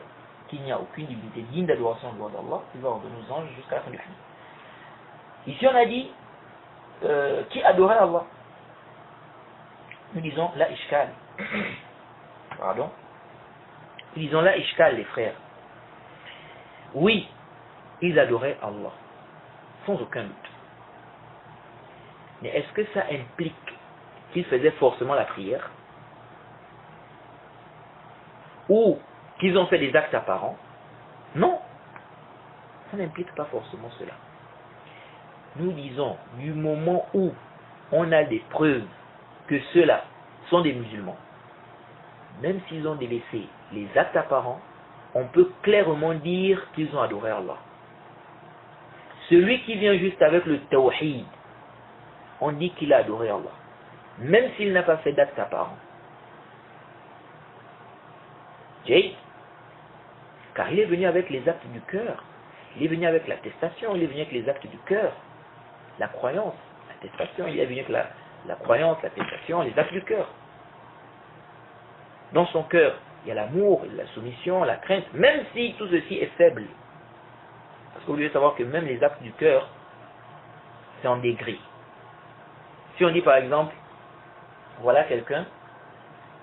qu'il n'y a aucune divinité digne d'adoration en dehors d'Allah, il va ordonner aux anges jusqu'à la fin du hadith. Ici on a dit qui adorait Allah. Nous disons la ishkal. Pardon. Nous disons la ishkal, les frères. Oui, ils adoraient Allah, sans aucun doute. Mais est-ce que ça implique qu'ils faisaient forcément la prière? Ou qu'ils ont fait des actes apparents? Non, ça n'implique pas forcément cela. Nous disons, du moment où on a des preuves que ceux-là sont des musulmans, même s'ils ont délaissé les actes apparents, on peut clairement dire qu'ils ont adoré Allah. Celui qui vient juste avec le tawhid, on dit qu'il a adoré Allah, même s'il n'a pas fait d'actes apparents. Car il est venu avec les actes du cœur, il est venu avec l'attestation, il est venu avec les actes du cœur, la croyance, l'attestation, il est venu avec la croyance, l'attestation, les actes du cœur. Dans son cœur, il y a l'amour, la soumission, la crainte, même si tout ceci est faible. Parce que vous devez savoir que même les actes du cœur, c'est en degrés. Si on dit par exemple, voilà quelqu'un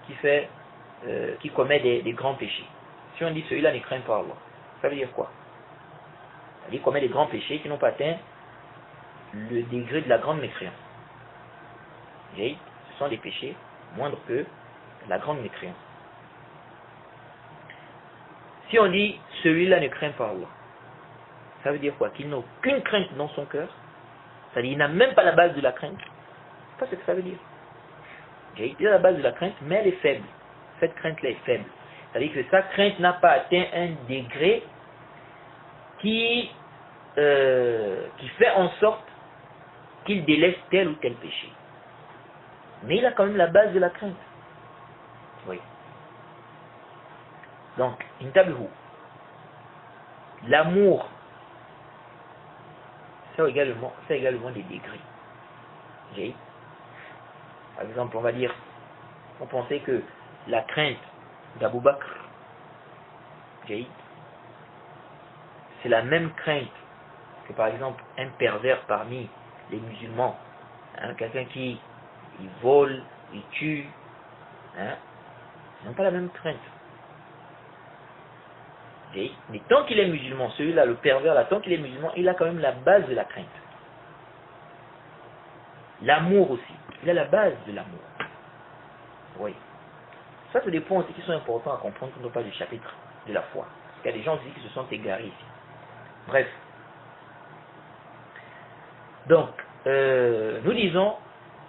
qui commet des grands péchés. Si on dit celui-là ne craint pas Allah, ça veut dire quoi? Ça veut dire qu'il commet des grands péchés qui n'ont pas atteint le degré de la grande mécréance. Ce sont des péchés moindres que la grande mécréance. Si on dit celui-là ne craint pas Allah, ça veut dire quoi? Qu'il n'a aucune crainte dans son cœur. C'est-à-dire qu'il n'a même pas la base de la crainte. C'est pas ce que ça veut dire. Il a la base de la crainte, mais elle est faible. Cette crainte-là est faible. C'est-à-dire que sa crainte n'a pas atteint un degré qui fait en sorte qu'il délaisse tel ou tel péché. Mais il a quand même la base de la crainte. Oui. Donc, l'amour, c'est également des degrés. Par exemple, on va dire, on pensait que la crainte d'Abu Bakr, c'est la même crainte que par exemple un pervers parmi les musulmans, quelqu'un qui il vole, il tue, ils n'ont pas la même crainte. Mais tant qu'il est musulman, celui-là, le pervers là, tant qu'il est musulman, il a quand même la base de la crainte. L'amour aussi, il a la base de l'amour. Oui. Ça, c'est des points aussi qui sont importants à comprendre quand on parle du chapitre de la foi. Parce qu'il y a des gens aussi qui se sont égarés ici. Bref. Donc, nous disons,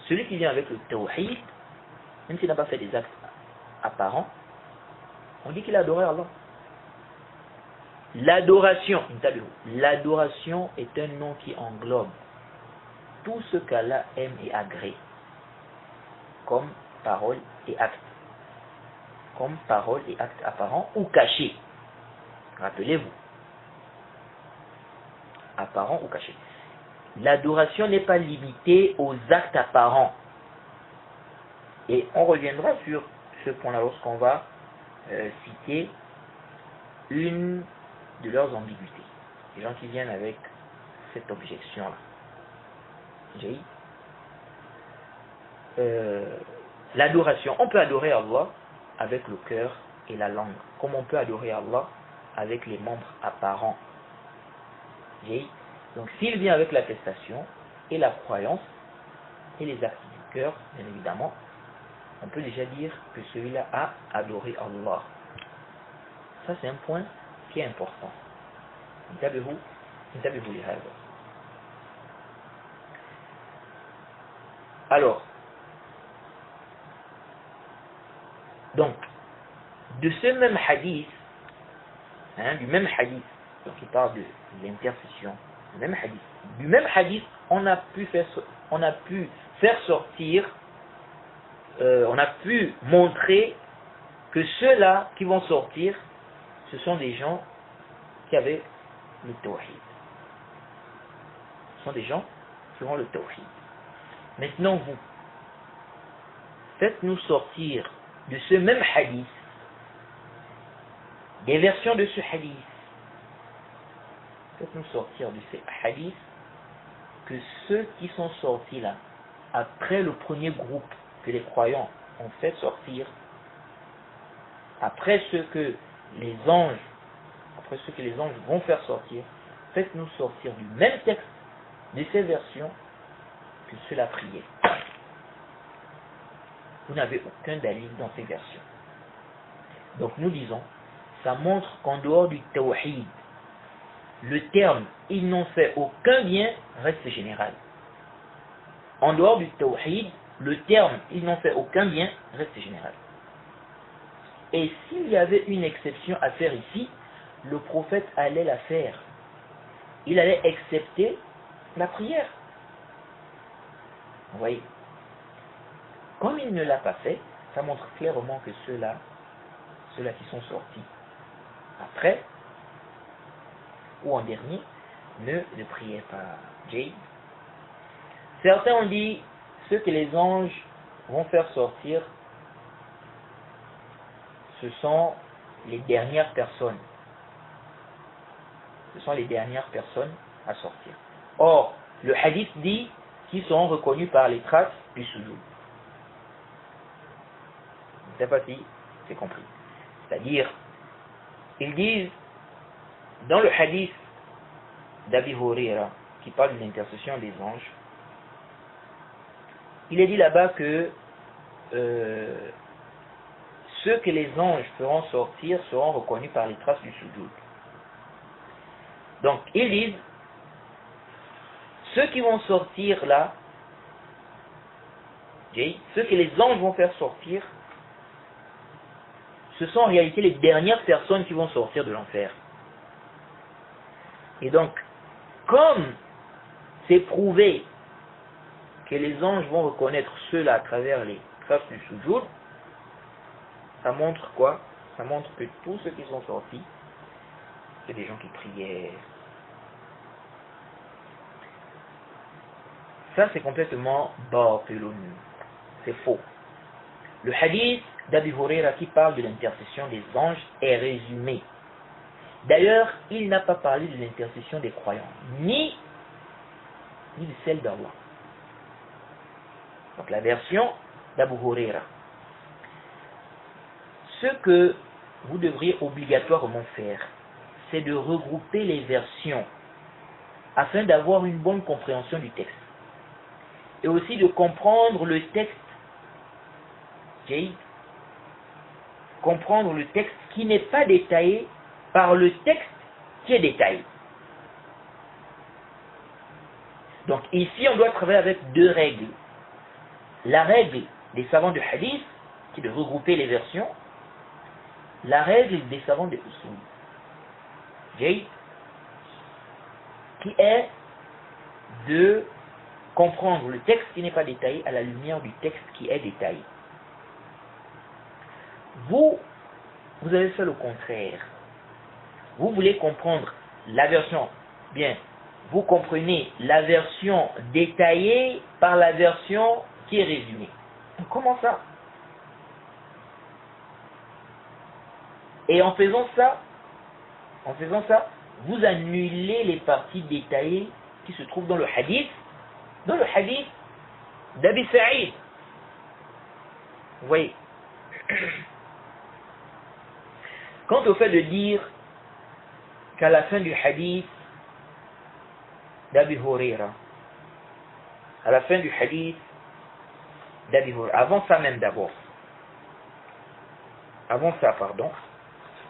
celui qui vient avec le tawhid, même s'il n'a pas fait des actes apparents, on dit qu'il a adoré Allah. L'adoration est un nom qui englobe tout ce qu'Allah aime et agrée, comme parole et acte. Comme parole et acte apparents ou cachés. Rappelez-vous. Apparents ou cachés. L'adoration n'est pas limitée aux actes apparents. Et on reviendra sur ce point-là lorsqu'on va citer une de leurs ambiguïtés. Les gens qui viennent avec cette objection-là. L'adoration, on peut adorer Allah avec le cœur et la langue, comme on peut adorer Allah avec les membres apparents. Donc s'il vient avec l'attestation et la croyance et les actes du cœur, bien évidemment, on peut déjà dire que celui-là a adoré Allah. Ça c'est un point qui est important. Alors, donc, de ce même hadith, du même hadith, donc il parle de l'intercession, du même hadith, on a pu faire sortir, on a pu montrer que ceux-là qui vont sortir, ce sont des gens qui avaient le tawhid. Ce sont des gens qui ont le tawhid. Maintenant vous, faites-nous sortir de ce même hadith des versions de ce hadith. Faites-nous sortir de ces hadiths que ceux qui sont sortis là, après le premier groupe que les croyants ont fait sortir, après ce que les anges vont faire sortir, faites-nous sortir du même texte, de ces versions, que ceux-là priaient. Vous n'avez aucun dalil dans ces versions. Donc nous disons, ça montre qu'en dehors du tawhid, le terme « ils n'ont fait aucun bien » reste général. En dehors du tawhid, le terme « ils n'ont fait aucun bien » reste général. Et s'il y avait une exception à faire ici, le prophète allait la faire. Il allait accepter la prière. Vous voyez? Comme il ne l'a pas fait, ça montre clairement que ceux-là qui sont sortis après ou en dernier ne priaient pas. Jay. Certains ont dit ceux que les anges vont faire sortir, ce sont les dernières personnes. Ce sont les dernières personnes à sortir. Or, le hadith dit qu'ils seront reconnus par les traces du sujoud. Je ne sais pas si c'est compris. C'est-à-dire, ils disent, dans le hadith d'Abi Huraira, qui parle de l'intercession des anges, il est dit là-bas que ceux que les anges feront sortir seront reconnus par les traces du sujoud. Donc, ils disent, ceux qui vont sortir là, ceux que les anges vont faire sortir, ce sont en réalité les dernières personnes qui vont sortir de l'enfer. Et donc, comme c'est prouvé que les anges vont reconnaître ceux-là à travers les traces du sujoud, ça montre quoi? Ça montre que tous ceux qui sont sortis, c'est des gens qui priaient. Ça, c'est complètement batilun. C'est faux. Le hadith d'Abi Huraira qui parle de l'intercession des anges est résumé. D'ailleurs, il n'a pas parlé de l'intercession des croyants, ni de celle d'Allah. Donc la version d'Abu Huraira. Ce que vous devriez obligatoirement faire, c'est de regrouper les versions afin d'avoir une bonne compréhension du texte. Et aussi de comprendre le texte, comprendre le texte qui n'est pas détaillé par le texte qui est détaillé. Donc ici, on doit travailler avec deux règles. La règle des savants de hadith, qui est de regrouper les versions, la règle des savants de usul, qui est de comprendre le texte qui n'est pas détaillé à la lumière du texte qui est détaillé. Vous avez fait le contraire. Vous voulez comprendre la version, bien, vous comprenez la version détaillée par la version qui est résumée. Comment ça? Et en faisant ça, vous annulez les parties détaillées qui se trouvent dans le hadith d'Abi Sa'id. Vous voyez? Quant au fait de dire qu'à la fin du hadith d'Abi Huraira, avant ça d'abord,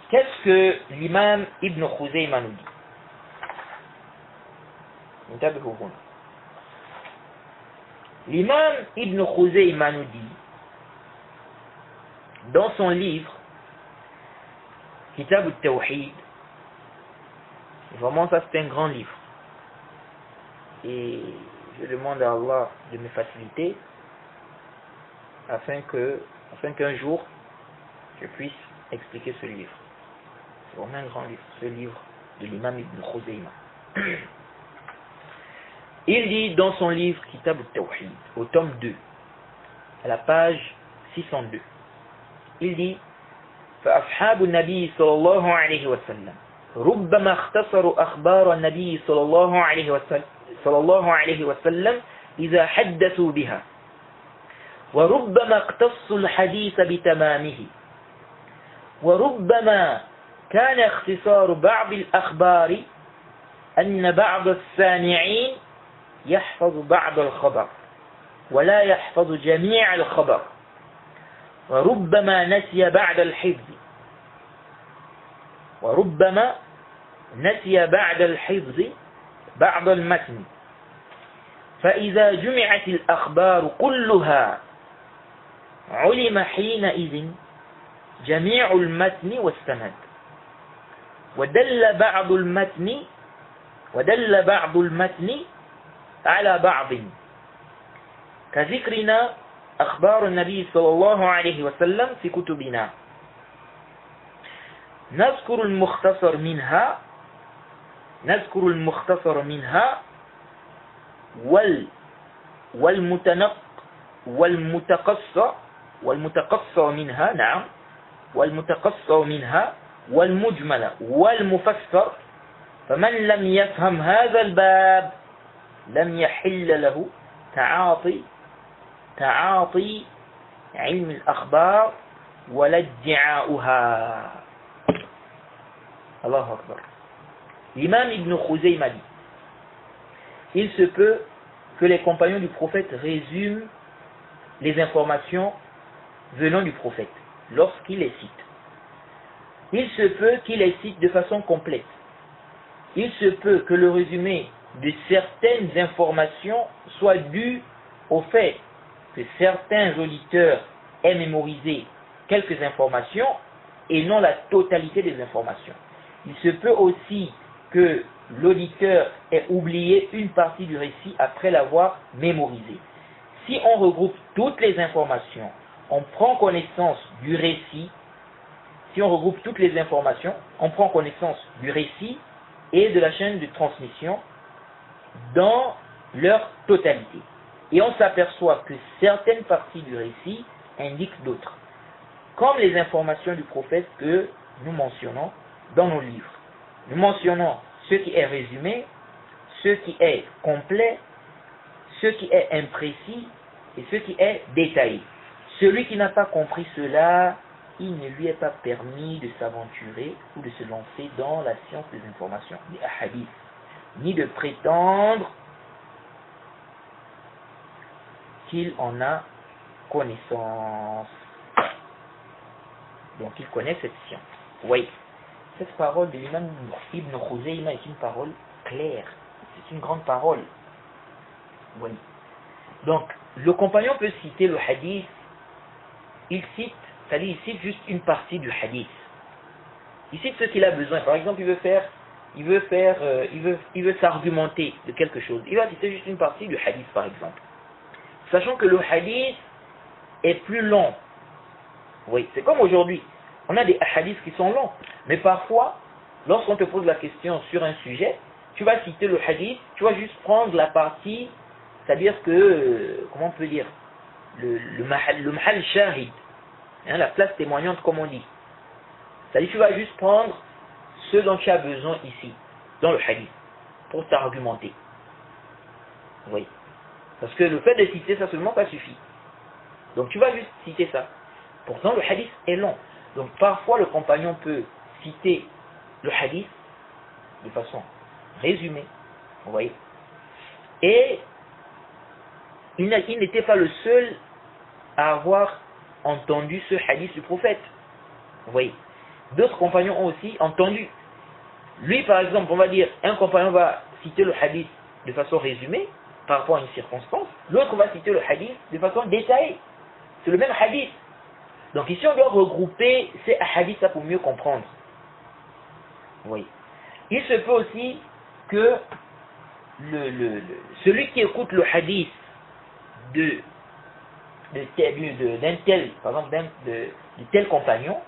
qu'est-ce que l'imam Ibn Khuzayma nous dit? L'imam Ibn Khuzayma nous dit, dans son livre Kitab al-Tawhid, vraiment ça c'est un grand livre, et je demande à Allah de me faciliter afin qu'un jour je puisse expliquer ce livre. C'est vraiment un grand livre, ce livre de l'imam Ibn Khuzayma. Il dit dans son livre Kitab al-Tawhid, au tome 2, à la page 602, il dit فأصحاب النبي صلى الله عليه وسلم ربما اختصروا أخبار النبي صلى الله عليه وسلم إذا حدثوا بها وربما اقتصوا الحديث بتمامه وربما كان اختصار بعض الأخبار أن بعض السامعين يحفظ بعض الخبر ولا يحفظ جميع الخبر وربما نسي بعد الحفظ بعض المتن فإذا جمعت الأخبار كلها علم حينئذ جميع المتن والسند ودل بعض المتن على بعض كذكرنا أخبار النبي صلى الله عليه وسلم في كتبنا نذكر المختصر منها والمتقصر منها نعم والمتقصر منها والمجمل والمفسر فمن لم يفهم هذا الباب لم يحل له تعاطي علم الأخبار ولا ادعاؤها. الله أكبر. L'imam Ibn Khuzayma dit, il se peut que les compagnons du prophète résument les informations venant du prophète lorsqu'il les cite. Il se peut qu'il les cite de façon complète. Il se peut que le résumé de certaines informations soit dû au fait que certains auditeurs aient mémorisé quelques informations et non la totalité des informations. Il se peut aussi que l'auditeur ait oublié une partie du récit après l'avoir mémorisé. Si on regroupe toutes les informations, on prend connaissance du récit. Si on regroupe toutes les informations, on prend connaissance du récit et de la chaîne de transmission dans leur totalité. Et on s'aperçoit que certaines parties du récit indiquent d'autres, comme les informations du prophète que nous mentionnons dans nos livres. Nous mentionnons ce qui est résumé, ce qui est complet, ce qui est imprécis et ce qui est détaillé. Celui qui n'a pas compris cela, il ne lui est pas permis de s'aventurer ou de se lancer dans la science des informations, des hadiths, ni de prétendre qu'il en a connaissance. Donc il connaît cette science. Oui, cette parole de l'imam Ibn Khuzayma est une parole claire. C'est une grande parole. Oui. Donc, le compagnon peut citer le hadith. Il cite, c'est-à-dire il cite juste une partie du hadith. Il cite ce qu'il a besoin. Par exemple, il veut s'argumenter de quelque chose. Il va citer juste une partie du hadith, par exemple. Sachant que le hadith est plus long. Oui, c'est comme aujourd'hui. On a des hadiths qui sont longs. Mais parfois, lorsqu'on te pose la question sur un sujet, tu vas citer le hadith, tu vas juste prendre la partie, c'est-à-dire que, comment on peut dire, le mahal shahid, hein, la place témoignante comme on dit. C'est-à-dire que tu vas juste prendre ce dont tu as besoin ici, dans le hadith, pour t'argumenter. Oui. Parce que le fait de citer ça seulement, ça suffit. Donc tu vas juste citer ça. Pourtant le hadith est long. Donc parfois le compagnon peut citer le hadith de façon résumée. Vous voyez. Et il n'était pas le seul à avoir entendu ce hadith du prophète. Vous voyez. D'autres compagnons ont aussi entendu. Lui par exemple, on va dire, un compagnon va citer le hadith de façon résumée par rapport à une circonstance, l'autre va citer le hadith de façon détaillée. C'est le même hadith. Donc ici on doit regrouper ces hadiths pour mieux comprendre. Oui. Il se peut aussi que celui qui écoute le hadith d'un tel, par exemple de tel compagnon,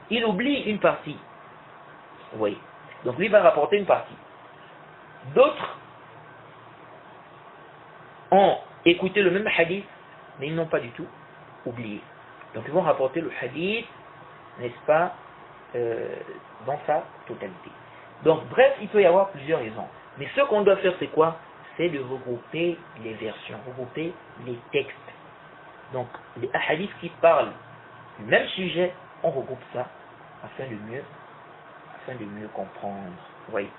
il oublie une partie. Oui. Donc lui va rapporter une partie. D'autres ont écouté le même hadith, mais ils n'ont pas du tout oublié. Donc ils vont rapporter le hadith n'est-ce pas, dans sa totalité. Donc, bref, il peut y avoir plusieurs raisons. Mais ce qu'on doit faire, c'est quoi? C'est de regrouper les versions, regrouper les textes. Donc, les hadiths qui parlent du même sujet, on regroupe ça afin de mieux comprendre. Vous voyez?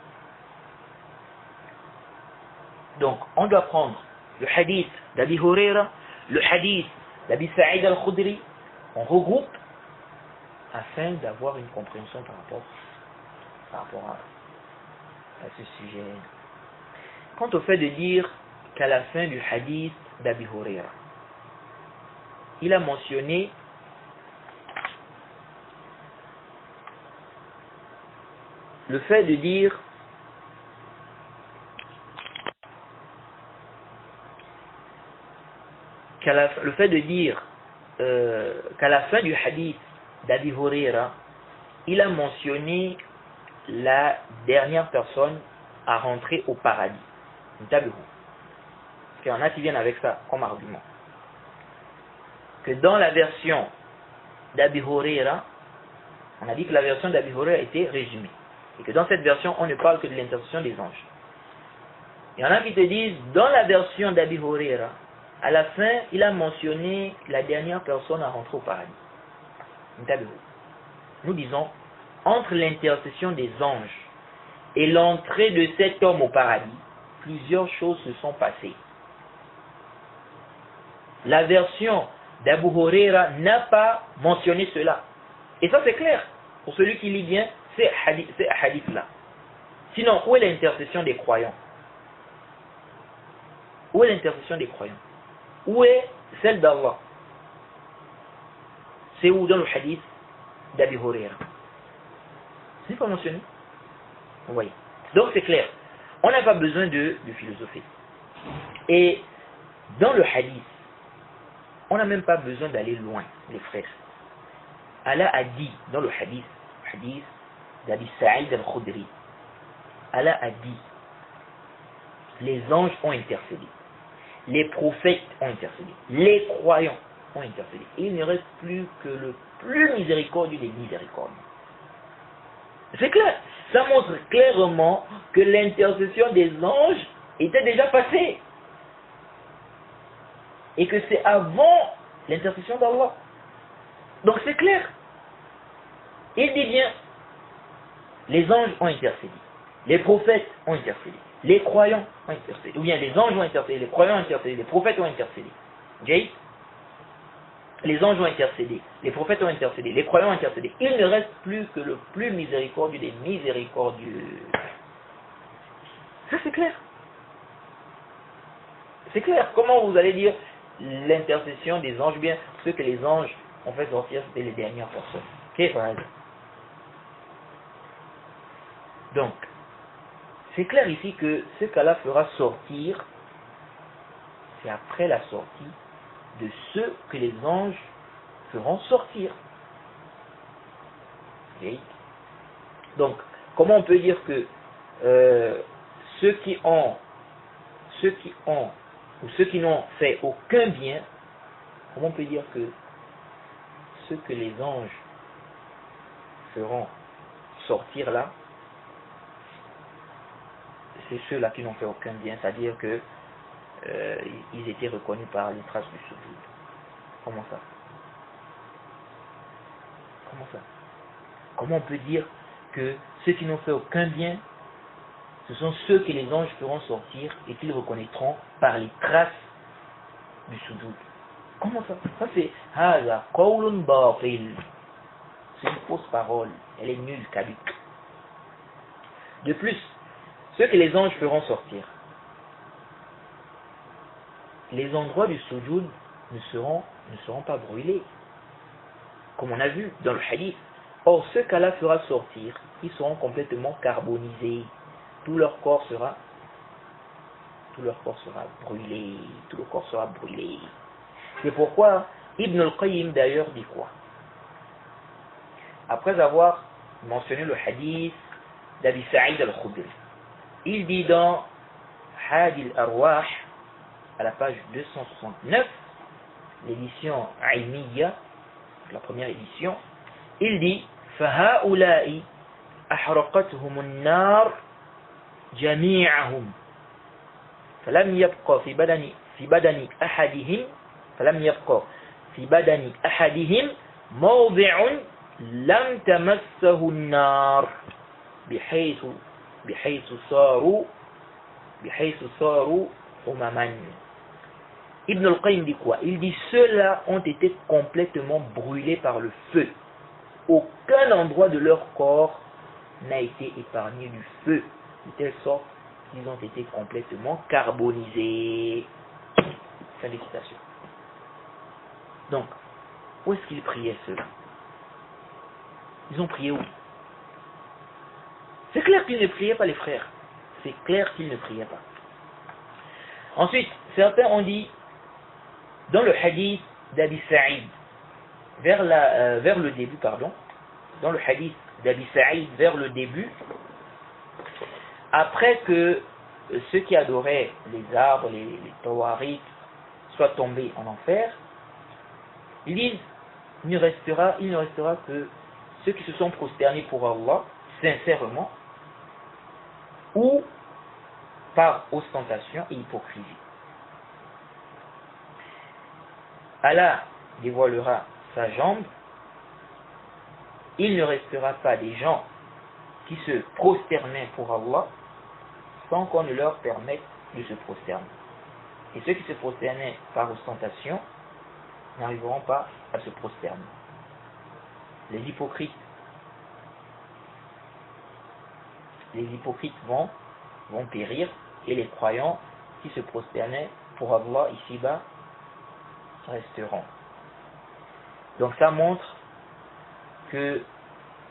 Donc, on doit prendre le hadith d'Abi Huraira, le hadith d'Abi Sa'id al-Khudri, on regroupe afin d'avoir une compréhension par rapport à ce sujet. Quant au fait de dire qu'à la fin du hadith d'Abi Huraira, il a mentionné le fait de dire qu'à la fin du hadith d'Abi Huraira, il a mentionné la dernière personne à rentrer au paradis. Parce qu'il y en a qui viennent avec ça comme argument. Que dans la version d'Abi Huraira, on a dit que la version d'Abi Huraira était résumée. Et que dans cette version, on ne parle que de l'intercession des anges. Il y en a qui te disent, dans la version d'Abi Huraira, à la fin, il a mentionné la dernière personne à rentrer au paradis. Nous disons, entre l'intercession des anges et l'entrée de cet homme au paradis, plusieurs choses se sont passées. La version d'Abu Huraira n'a pas mentionné cela. Et ça c'est clair. Pour celui qui lit bien, c'est hadith-là. Sinon, où est l'intercession des croyants? Où est l'intercession des croyants? Où est celle d'Allah? C'est où dans le hadith d'Abi Huraira? Ce n'est pas mentionné. Vous voyez. Donc c'est clair. On n'a pas besoin de philosopher. Et dans le hadith, on n'a même pas besoin d'aller loin, les frères. Allah a dit dans le hadith d'Abi Sa'id al-Khudri, Allah a dit, les anges ont intercédé, les prophètes ont intercédé, les croyants ont intercédé. Il ne reste plus que le plus miséricordieux des miséricordieux. C'est clair. Ça montre clairement que l'intercession des anges était déjà passée. Et que c'est avant l'intercession d'Allah. Donc c'est clair. Il dit bien, les anges ont intercédé, les prophètes ont intercédé, les croyants ont intercédé. Ou bien les anges ont intercédé, les croyants ont intercédé, les prophètes ont intercédé. Okay? Les anges ont intercédé, les prophètes ont intercédé, les croyants ont intercédé. Il ne reste plus que le plus miséricordieux des miséricordieux. Ça c'est clair. C'est clair. Comment vous allez dire l'intercession des anges? Bien, ce que les anges ont fait sortir, c'était les dernières personnes. Okay, donc, c'est clair ici que ce qu'Allah fera sortir, c'est après la sortie de ceux que les anges feront sortir. Okay. Donc, comment on peut dire que ceux qui n'ont fait aucun bien, comment on peut dire que ceux que les anges feront sortir là, c'est ceux-là qui n'ont fait aucun bien, c'est-à-dire que ils étaient reconnus par les traces du soujoud. Comment ça? Comment on peut dire que ceux qui n'ont fait aucun bien, ce sont ceux que les anges feront sortir et qu'ils reconnaîtront par les traces du soujoud? Comment ça? Ça c'est Haza qawlun batil. C'est une fausse parole. Elle est nulle, caduque. De plus, ceux que les anges feront sortir, les endroits du soujoud ne seront pas brûlés, comme on a vu dans le hadith. Or, ceux qu'Allah fera sortir, ils seront complètement carbonisés. Tout leur corps sera brûlé. Tout le corps sera brûlé. C'est pourquoi Ibn al-Qayyim d'ailleurs dit quoi? Après avoir mentionné le hadith d'Abi Sa'id al-Khudri, il dit dans Hadi al-Arwah, à la page 269, l'édition Aïmiya, la première édition, il dit فَهَؤُلَاءِ أَحْرَقَتْهُمُ النَّارِ جَمِيعَهُمْ فلم يبق في بدن أحدهم فلم يبق في بدن أحدهم موضع لم تمسه النار بحيث صاروا أمما. Ibn al-Qayyim dit quoi? Il dit ceux-là ont été complètement brûlés par le feu. Aucun endroit de leur corps n'a été épargné du feu, de telle sorte qu'ils ont été complètement carbonisés. Fin de citation. Donc, où est-ce qu'ils priaient ceux-là? Ils ont prié où? C'est clair qu'ils ne priaient pas, les frères. C'est clair qu'ils ne priaient pas. Ensuite, certains ont dit, dans le hadith d'Abi Sa'id, vers le début, dans le hadith d'Abi Sa'id, vers le début, après que ceux qui adoraient les arbres, les tawarik, soient tombés en enfer, ils disent, il ne restera que ceux qui se sont prosternés pour Allah, sincèrement, ou par ostentation et hypocrisie. Allah dévoilera sa jambe, il ne restera pas des gens qui se prosternaient pour Allah sans qu'on ne leur permette de se prosterner. Et ceux qui se prosternaient par ostentation n'arriveront pas à se prosterner. Les hypocrites vont périr, et les croyants qui se prosternaient pour Allah ici-bas resteront. Donc ça montre que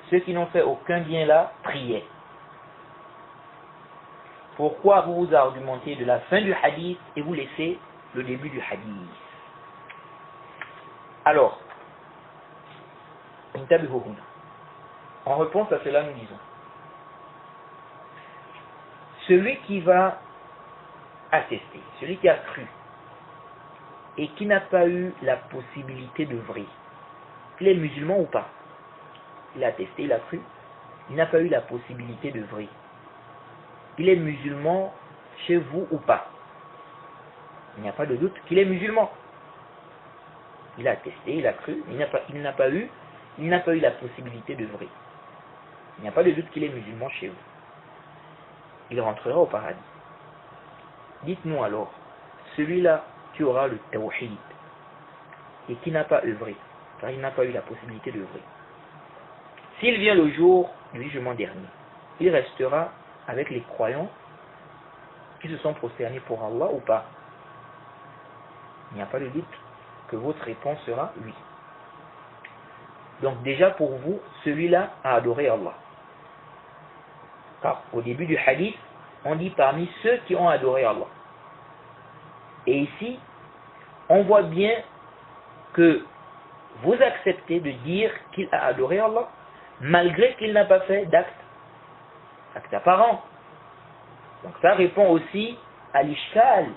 ceux qui n'ont fait aucun bien là priaient. Pourquoi vous argumentez de la fin du hadith et vous laissez le début du hadith? Alors, en réponse à cela, nous disons, celui qui va attester, celui qui a cru et qui n'a pas eu la possibilité d'œuvrer, il est musulman ou pas? Il a attesté, il a cru, il n'a pas eu la possibilité d'œuvrer. Il est musulman chez vous ou pas? Il n'y a pas de doute qu'il est musulman. Il a attesté, il a cru, il n'a pas eu la possibilité d'œuvrer. Il n'y a pas de doute qu'il est musulman chez vous. Il rentrera au paradis. Dites-nous alors, celui-là qui aura le tawhid et qui n'a pas œuvré, car il n'a pas eu la possibilité d'œuvrer, s'il vient le jour du jugement dernier, il restera avec les croyants qui se sont prosternés pour Allah ou pas? Il n'y a pas de doute que votre réponse sera oui. Donc déjà pour vous, celui-là a adoré Allah. Car au début du hadith, on dit parmi ceux qui ont adoré Allah. Et ici, on voit bien que vous acceptez de dire qu'il a adoré Allah, malgré qu'il n'a pas fait d'acte apparent. Donc ça répond aussi à l'ishkal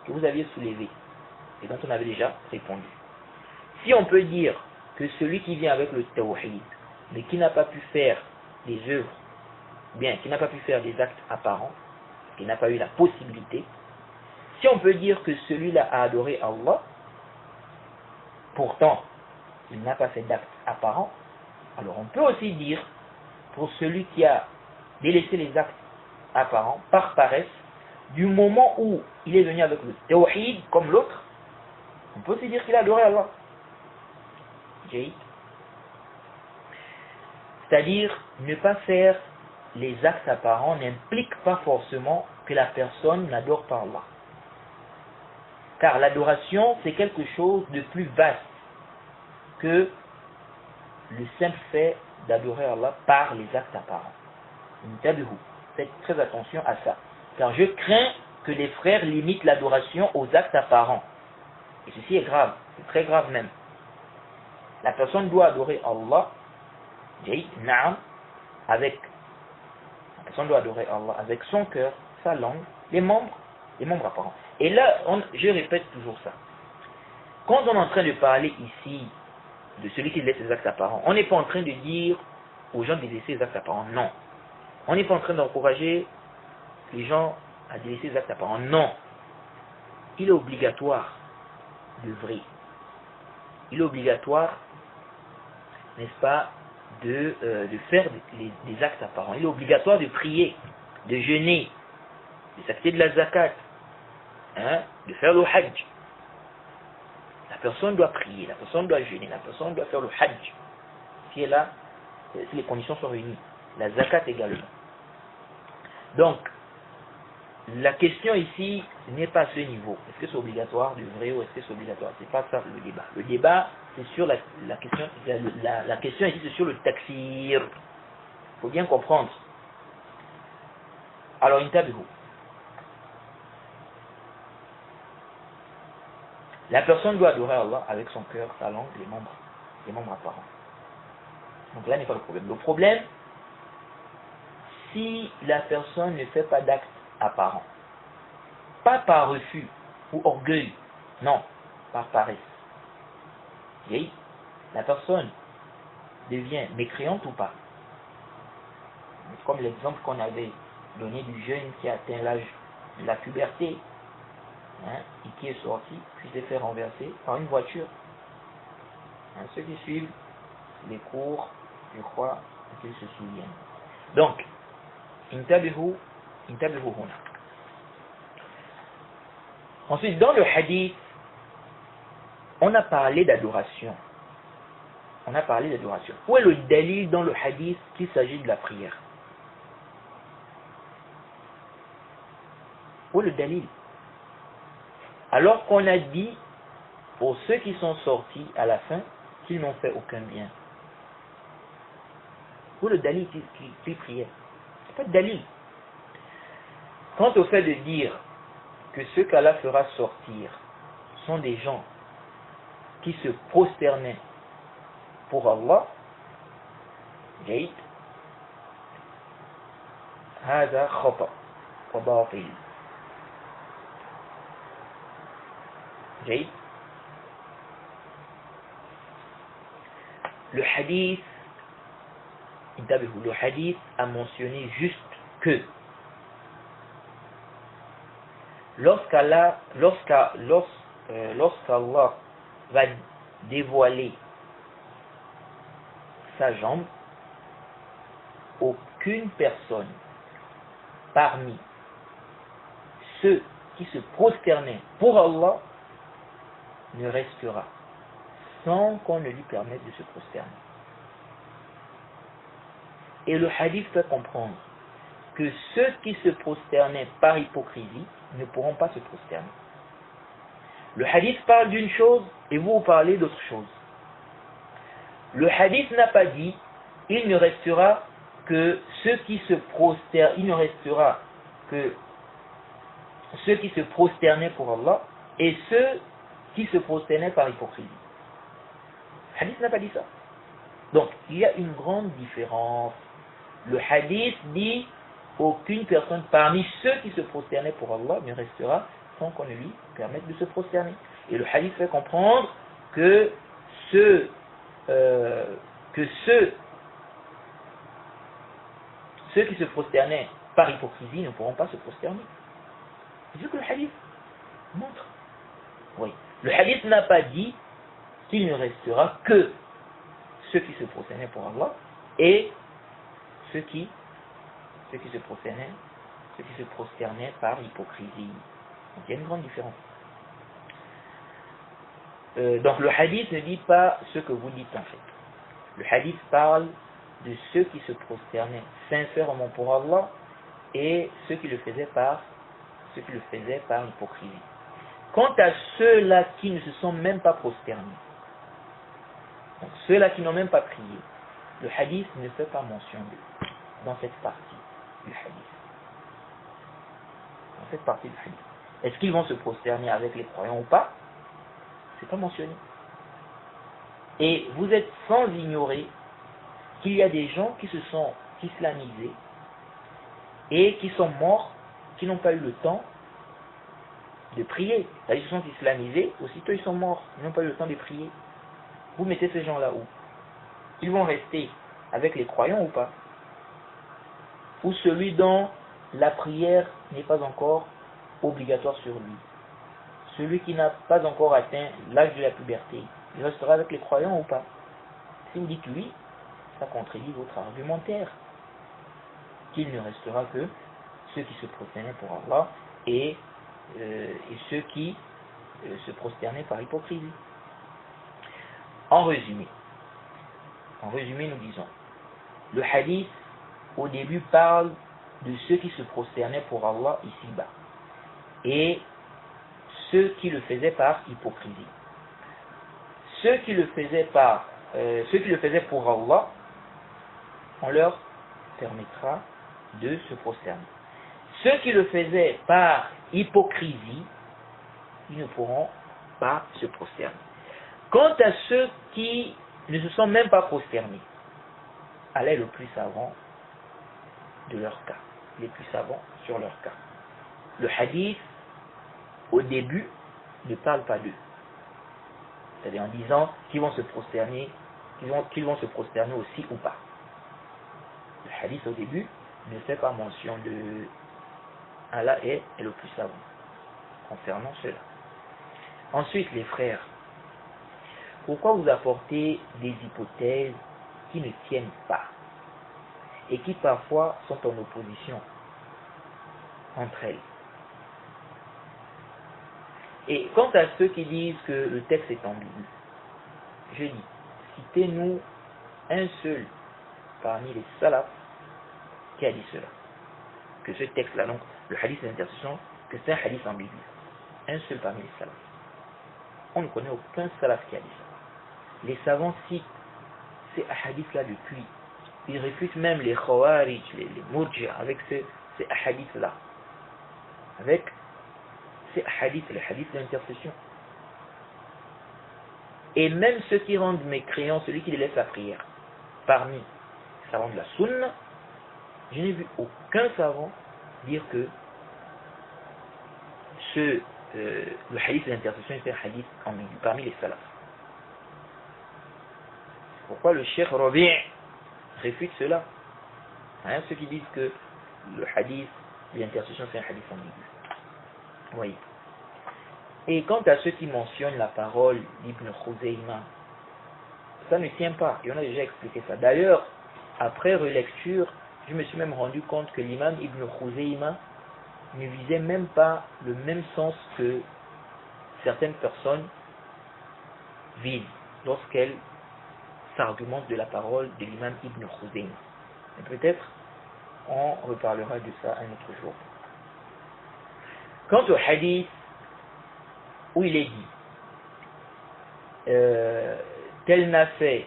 que vous aviez soulevé et dont on avait déjà répondu. Si on peut dire que celui qui vient avec le tawhid, mais qui n'a pas pu faire des œuvres, bien, qui n'a pas pu faire des actes apparents, qui n'a pas eu la possibilité, si on peut dire que celui-là a adoré Allah, pourtant il n'a pas fait d'actes apparents, alors on peut aussi dire pour celui qui a délaissé les actes apparents par paresse, du moment où il est venu avec le tawhid comme l'autre, on peut aussi dire qu'il a adoré Allah. C'est-à-dire, ne pas faire les actes apparents n'implique pas forcément que la personne n'adore pas Allah. Car l'adoration, c'est quelque chose de plus vaste que le simple fait d'adorer Allah par les actes apparents. Faites très attention à ça. Car je crains que les frères limitent l'adoration aux actes apparents. Et ceci est grave, c'est très grave même. La personne doit adorer Allah, la personne doit adorer Allah avec son cœur, sa langue, les membres apparents. Et là, je répète toujours ça. Quand on est en train de parler ici de celui qui laisse ses actes apparents. On n'est pas en train de dire aux gens de laisser les actes apparents, non. On n'est pas en train d'encourager les gens à délaisser les actes apparents, non. Il est obligatoire d'œuvrer. Il est obligatoire, n'est-ce pas, de faire des actes apparents. Il est obligatoire de prier, de jeûner, de s'acquitter de la zakat, de faire le hajj. La personne doit prier, la personne doit jeûner, la personne doit faire le hajj. Si les conditions sont réunies. La zakat également. Donc, la question ici n'est pas à ce niveau. Est-ce que c'est obligatoire du vrai ou est-ce que c'est obligatoire? C'est pas ça le débat. Le débat, c'est sur la question. La question ici, c'est sur le takfir. Il faut bien comprendre. Alors, intabihu. La personne doit adorer Allah avec son cœur, sa langue, les membres apparents. Donc là n'est pas le problème. Le problème, si la personne ne fait pas d'acte apparent, pas par refus ou orgueil, non, par paresse. Et la personne devient mécréante ou pas. Comme l'exemple qu'on avait donné du jeune qui a atteint l'âge de la puberté, et qui est sorti, puis s'est fait renverser par une voiture. Ceux qui suivent les cours, je crois qu'ils se souviennent. Donc, intabihu huna. Ensuite, dans le hadith, on a parlé d'adoration. Où est le dalil dans le hadith qu'il s'agit de la prière? Où est le dalil? Alors qu'on a dit pour ceux qui sont sortis à la fin qu'ils n'ont fait aucun bien. Où est le dalil qui priait? C'est pas de dalil. Quant au fait de dire que ceux qu'Allah fera sortir sont des gens qui se prosternaient pour Allah, جيد هذا خطأ وباطل. جيد. Le hadith a mentionné juste que lorsqu'Allah va dévoiler sa jambe, aucune personne parmi ceux qui se prosternaient pour Allah ne restera sans qu'on ne lui permette de se prosterner. Et le hadith fait comprendre que ceux qui se prosternaient par hypocrisie ne pourront pas se prosterner. Le hadith parle d'une chose et vous parlez d'autre chose. Le hadith n'a pas dit il ne restera que ceux qui se prosternent, il ne restera que ceux qui se prosternaient pour Allah et ceux qui se prosternaient par hypocrisie. Le hadith n'a pas dit ça. Donc, il y a une grande différence. Le hadith dit aucune personne parmi ceux qui se prosternaient pour Allah ne restera sans qu'on ne lui permette de se prosterner. Et le hadith fait comprendre que ceux qui se prosternaient par hypocrisie ne pourront pas se prosterner. C'est ce que le hadith montre. Oui. Le hadith n'a pas dit qu'il ne restera que ceux qui se prosternaient pour Allah et ceux qui se prosternaient par hypocrisie. Donc, il y a une grande différence. Donc le hadith ne dit pas ce que vous dites en fait. Le hadith parle de ceux qui se prosternaient sincèrement pour Allah et ceux qui le faisaient par hypocrisie. Quant à ceux-là qui ne se sont même pas prosternés, donc ceux-là qui n'ont même pas prié, le hadith ne fait pas mention d'eux dans cette partie du hadith. Dans cette partie du hadith. Est-ce qu'ils vont se prosterner avec les croyants ou pas? C'est pas mentionné. Et vous êtes sans ignorer qu'il y a des gens qui se sont islamisés et qui sont morts, qui n'ont pas eu le temps de prier. Ils se sont islamisés, aussitôt ils sont morts, ils n'ont pas eu le temps de prier. vous mettez ces gens-là où? Ils vont rester avec les croyants ou pas? Ou celui dont la prière n'est pas encore obligatoire sur lui? Celui qui n'a pas encore atteint l'âge de la puberté, il restera avec les croyants ou pas? Si vous dites oui, ça contredit votre argumentaire, qu'il ne restera que ceux qui se prosternaient pour Allah et ceux qui se prosternaient par hypocrisie. En résumé, nous disons, le hadith au début parle de ceux qui se prosternaient pour Allah ici-bas et ceux qui le faisaient par hypocrisie. Ceux qui le faisaient pour Allah, on leur permettra de se prosterner. Ceux qui le faisaient par hypocrisie, ils ne pourront pas se prosterner. Quant à ceux qui ne se sont même pas prosternés, Allah est le plus savant de leur cas, les plus savants sur leur cas. Le hadith, au début, ne parle pas d'eux. C'est-à-dire en disant qu'ils vont se prosterner, qu'ils vont se prosterner aussi ou pas. Le hadith au début ne fait pas mention de Allah est le plus savant concernant cela. Ensuite, les frères, pourquoi vous apportez des hypothèses qui ne tiennent pas et qui parfois sont en opposition entre elles? Et quant à ceux qui disent que le texte est ambigu, je dis, citez-nous un seul parmi les salafs qui a dit cela, que ce texte-là, donc le hadith d'intercession, que c'est un hadith ambigu. Un seul parmi les salafs. On ne connaît aucun salaf qui a dit ça. Les savants citent ces hadiths-là depuis. Ils réfutent même les khawarij, les murji'a avec ces hadiths-là. Avec ces hadiths, les hadiths d'intercession. Et même ceux qui rendent mécréants, celui qui les laisse la prière, parmi les savants de la sunna, je n'ai vu aucun savant dire que le hadith d'intercession est un hadith ambigu parmi les salafs. C'est pourquoi le Cheikh Rabi' réfute cela. Ceux qui disent que le hadith d'intercession c'est un hadith ambigu. Oui. Et quant à ceux qui mentionnent la parole d'Ibn Khuzayma, ça ne tient pas, et on a déjà expliqué ça. D'ailleurs, après relecture, je me suis même rendu compte que l'imam Ibn Khuzayma ne visait même pas le même sens que certaines personnes visent lorsqu'elles s'argumentent de la parole de l'imam Ibn Khuzayma. Et peut-être on reparlera de ça un autre jour. Quant au hadith où il est dit tel n'a fait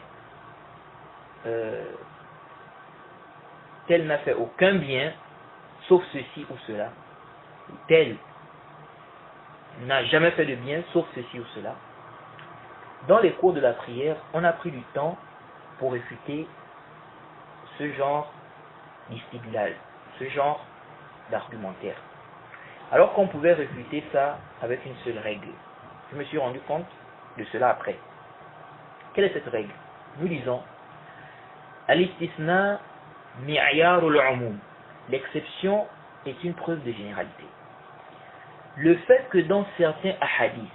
aucun bien sauf ceci ou cela, tel n'a jamais fait de bien sauf ceci ou cela. Dans les cours de la prière, on a pris du temps pour réfuter ce genre d'istidlal, ce genre d'argumentaire. Alors qu'on pouvait réfuter ça avec une seule règle. Je me suis rendu compte de cela après. Quelle est cette règle? Nous disons Al-istisna mi'yarul umum. L'exception est une preuve de généralité. Le fait que dans certains ahadiths,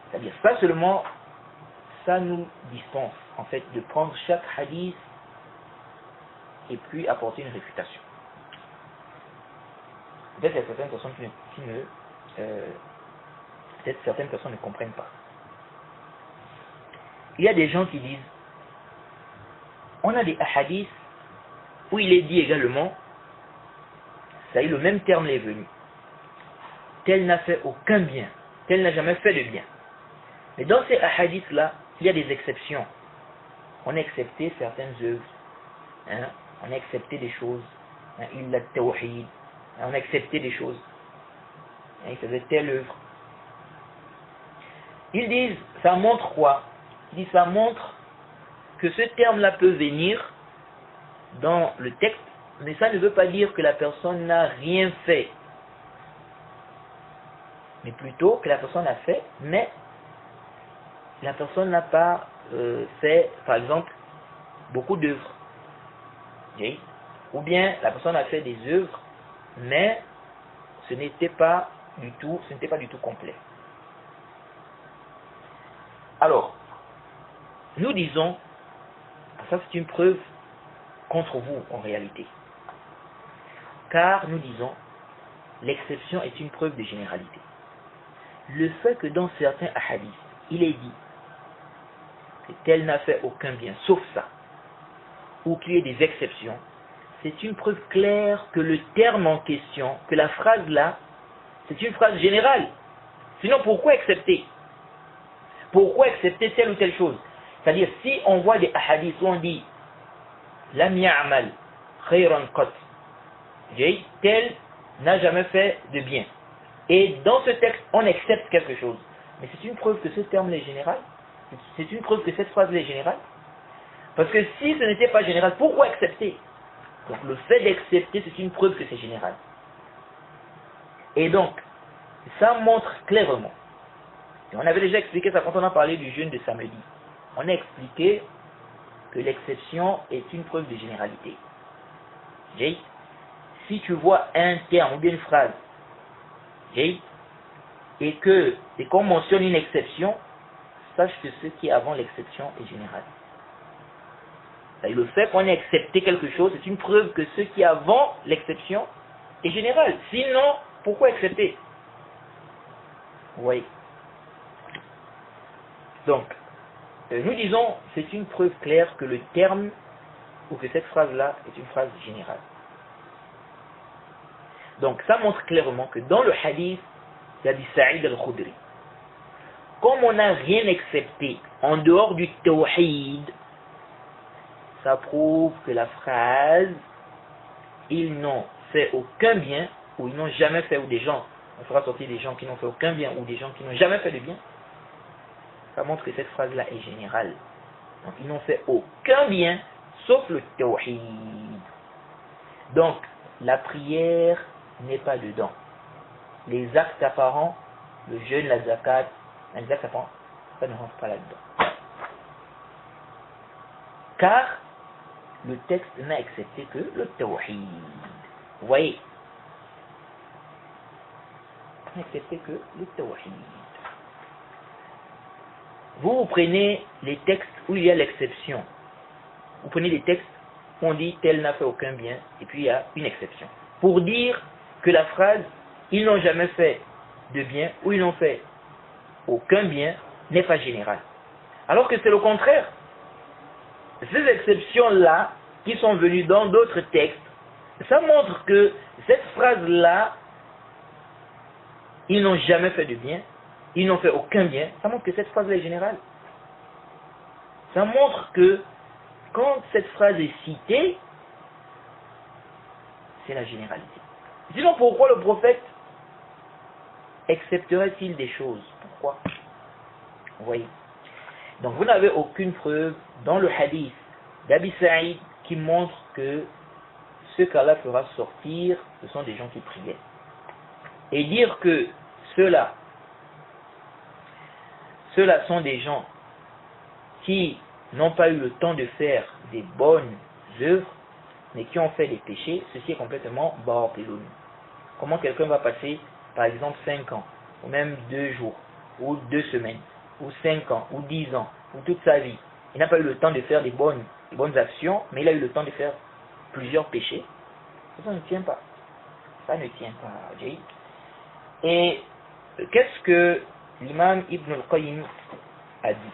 c'est-à-dire pas seulement, ça nous dispense en fait de prendre chaque hadith et puis apporter une réfutation. Peut-être qu'il y a certaines personnes peut-être certaines personnes ne comprennent pas. Il y a des gens qui disent, on a des hadiths où il est dit également, ça y est, le même terme est venu. Tel n'a fait aucun bien, tel n'a jamais fait de bien. Mais dans ces hadiths-là, il y a des exceptions. On a accepté certaines œuvres, on a accepté des choses, il a tawhid, on a accepté des choses. Il faisait telle œuvre. Ils disent, ça montre quoi? Ils disent, ça montre que ce terme-là peut venir dans le texte, mais ça ne veut pas dire que la personne n'a rien fait. Mais plutôt que la personne a fait, mais la personne n'a pas fait, par exemple, beaucoup d'œuvres. Okay? Ou bien la personne a fait des œuvres, mais ce n'était pas du tout complet. Alors, nous disons, ça c'est une preuve contre vous en réalité. Car nous disons, l'exception est une preuve de généralité. Le fait que dans certains hadiths, il est dit que tel n'a fait aucun bien, sauf ça, ou qu'il y ait des exceptions, c'est une preuve claire que le terme en question, que la phrase là, c'est une phrase générale. Sinon, pourquoi accepter? Pourquoi accepter telle ou telle chose? C'est-à-dire, si on voit des hadiths où on dit Lam ya'mal khayran qat, tel n'a jamais fait de bien. Et dans ce texte, on accepte quelque chose. Mais c'est une preuve que ce terme est général. C'est une preuve que cette phrase est générale. Parce que si ce n'était pas général, pourquoi accepter? Donc le fait d'accepter, c'est une preuve que c'est général. Et donc, ça montre clairement. Et on avait déjà expliqué ça quand on a parlé du jeûne de samedi. On a expliqué que l'exception est une preuve de généralité. Si tu vois un terme ou bien une phrase, et qu'on mentionne une exception, sache que ce qui est avant l'exception est général. Et le fait qu'on ait accepté quelque chose, c'est une preuve que ce qui est avant l'exception est général. Sinon, pourquoi accepter? Vous voyez. Donc, nous disons, c'est une preuve claire que le terme, ou que cette phrase-là est une phrase générale. Donc, ça montre clairement que dans le hadith d'Abi Sa'id al-Khudri, comme on n'a rien accepté en dehors du tawhid, ça prouve que la phrase ils n'ont fait aucun bien, ou ils n'ont jamais fait, ou des gens, on fera sortir des gens qui n'ont fait aucun bien, ou des gens qui n'ont jamais fait de bien, ça montre que cette phrase-là est générale. Donc ils n'ont fait aucun bien, sauf le tawhid. Donc la prière n'est pas dedans. Les actes apparents, le jeûne, la zakat, les actes apparents, ça ne rentre pas là-dedans. Car le texte n'a accepté que le tawhid. Vous voyez? N'a accepté que le tawhid. Vous prenez les textes où il y a l'exception. Vous prenez des textes où on dit tel n'a fait aucun bien, et puis il y a une exception. Pour dire que la phrase ils n'ont jamais fait de bien, ou ils n'ont fait aucun bien, n'est pas générale. Alors que c'est le contraire. Ces exceptions-là, qui sont venues dans d'autres textes, ça montre que cette phrase-là, ils n'ont jamais fait de bien, ils n'ont fait aucun bien, ça montre que cette phrase-là est générale. Ça montre que quand cette phrase est citée, c'est la généralité. Sinon, pourquoi le prophète accepterait-il des choses? Pourquoi? Vous voyez. Donc vous n'avez aucune preuve dans le hadith d'Abi Sa'id qui montre que ceux qu'Allah fera sortir, ce sont des gens qui priaient. Et dire que ceux-là sont des gens qui n'ont pas eu le temps de faire des bonnes œuvres, mais qui ont fait des péchés, ceci est complètement ba'atiloun. Comment quelqu'un va passer, par exemple, 5 ans, ou même 2 jours, ou 2 semaines, ou 5 ans, ou 10 ans, ou toute sa vie. Il n'a pas eu le temps de faire des bonnes actions, mais il a eu le temps de faire plusieurs péchés. Ça ne tient pas. Ça ne tient pas. Et qu'est-ce que l'imam Ibn al-Qayyim a dit?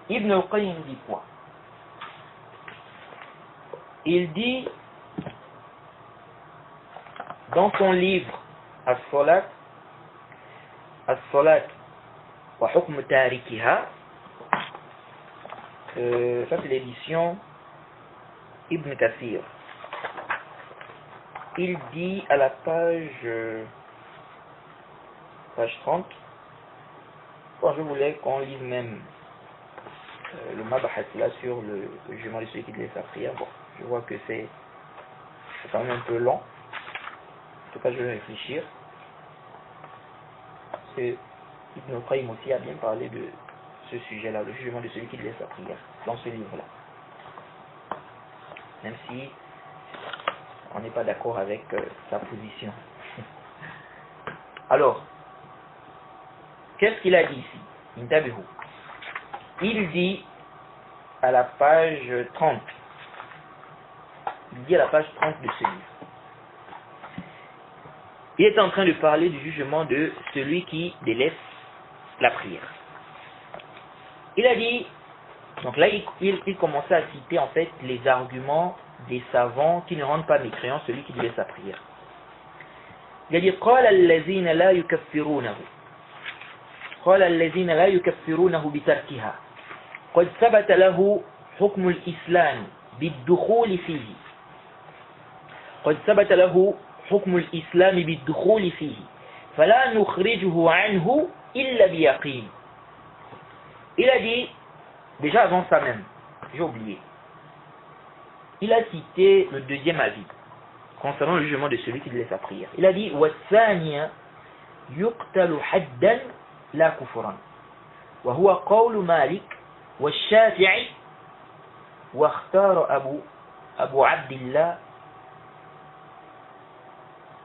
Ibn al-Qayyim dit quoi? Il dit dans son livre As-Salat wa hukm tarikiha, ça c'est l'édition Ibn Kathir. Il dit à la page 30, quand je voulais qu'on lise même le mabahat là sur le jugement de celui qui laisse sa prière, bon, je vois que c'est quand même un peu long. En tout cas, je vais réfléchir. que Ibn Qayyim aussi a bien parlé de ce sujet-là, le jugement de celui qui délaisse sa prière, dans ce livre-là. Même si on n'est pas d'accord avec sa position. Alors, qu'est-ce qu'il a dit ici? Il dit à la page 30. Il dit à la page 30 de ce livre. Il est en train de parler du jugement de celui qui délaisse la prière. Il a dit, donc là il commençait à citer en fait les arguments des savants qui ne rendent pas mécréant celui qui délaisse sa prière. Il a dit قال الذين لا يكفرونه بتركها قد ثبت له حكم الإسلام بالدخول فيه فلا نخرجه عنه إلا بيقين. Il a dit, déjà avant ça même, j'ai oublié, il a cité le deuxième avis concernant le jugement de celui qui délaisse sa prière. Il a dit وَالثَّانِيَ يُقْتَلُ حَدًّا لَا كُفْرًا وهو قول مالك والشافعي واختار أبو عبد الله